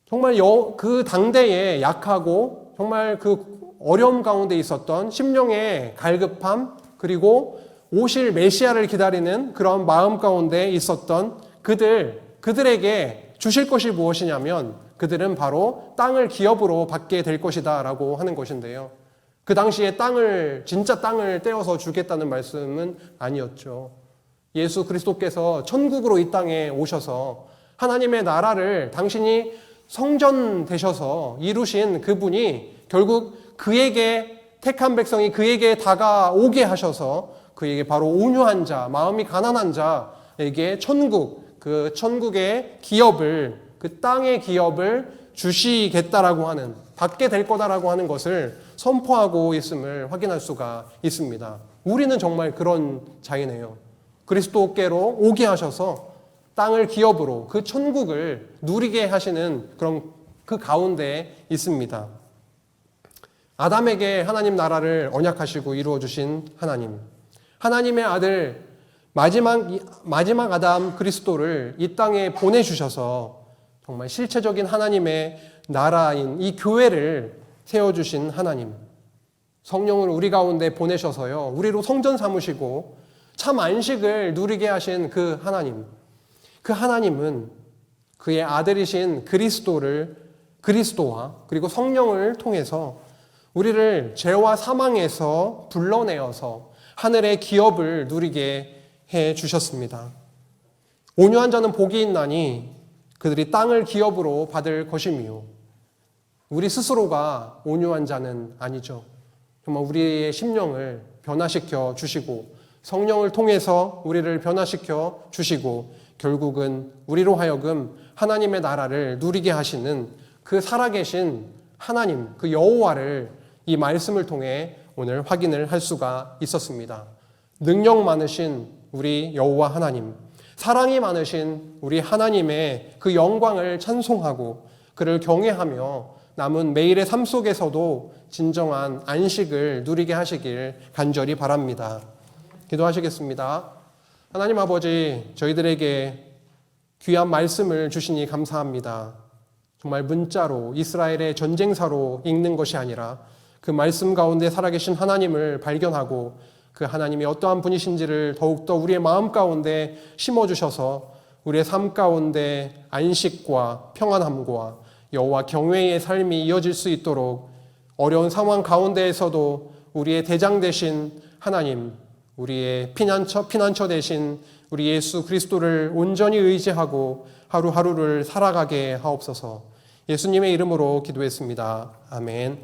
정말 그 당대에 약하고 정말 그 어려움 가운데 있었던 심령의 갈급함 그리고 오실 메시아를 기다리는 그런 마음 가운데 있었던 그들에게 주실 것이 무엇이냐면 그들은 바로 땅을 기업으로 받게 될 것이다 라고 하는 것인데요. 그 당시에 진짜 땅을 떼어서 주겠다는 말씀은 아니었죠. 예수 그리스도께서 천국으로 이 땅에 오셔서 하나님의 나라를 당신이 성전 되셔서 이루신 그분이 결국 그에게 택한 백성이 그에게 다가오게 하셔서 그에게 바로 온유한 자, 마음이 가난한 자에게 천국, 그 천국의 기업을, 그 땅의 기업을 주시겠다라고 하는, 받게 될 거다라고 하는 것을 선포하고 있음을 확인할 수가 있습니다. 우리는 정말 그런 자이네요. 그리스도께로 오게 하셔서 땅을 기업으로 그 천국을 누리게 하시는 그런 그 가운데 있습니다. 아담에게 하나님 나라를 언약하시고 이루어 주신 하나님, 하나님의 아들 마지막 아담 그리스도를 이 땅에 보내주셔서 정말 실체적인 하나님의 나라인 이 교회를 세워주신 하나님, 성령을 우리 가운데 보내셔서요, 우리로 성전 삼으시고 참 안식을 누리게 하신 그 하나님, 그 하나님은 그의 아들이신 그리스도와 그리고 성령을 통해서 우리를 죄와 사망에서 불러내어서 하늘의 기업을 누리게 해 주셨습니다. 온유한 자는 복이 있나니 그들이 땅을 기업으로 받을 것이며, 우리 스스로가 온유한 자는 아니죠. 정말 우리의 심령을 변화시켜 주시고 성령을 통해서 우리를 변화시켜 주시고 결국은 우리로 하여금 하나님의 나라를 누리게 하시는 그 살아계신 하나님, 그 여호와를 이 말씀을 통해 오늘 확인을 할 수가 있었습니다. 능력 많으신 우리 여호와 하나님, 사랑이 많으신 우리 하나님의 그 영광을 찬송하고 그를 경외하며 남은 매일의 삶 속에서도 진정한 안식을 누리게 하시길 간절히 바랍니다. 기도하시겠습니다. 하나님 아버지, 저희들에게 귀한 말씀을 주시니 감사합니다. 정말 문자로 이스라엘의 전쟁사로 읽는 것이 아니라 그 말씀 가운데 살아계신 하나님을 발견하고 그 하나님이 어떠한 분이신지를 더욱더 우리의 마음 가운데 심어주셔서 우리의 삶 가운데 안식과 평안함과 여호와 경외의 삶이 이어질 수 있도록 어려운 상황 가운데에서도 우리의 대장 되신 하나님, 우리의 피난처 되신 우리 예수 그리스도를 온전히 의지하고 하루하루를 살아가게 하옵소서. 예수님의 이름으로 기도했습니다. 아멘.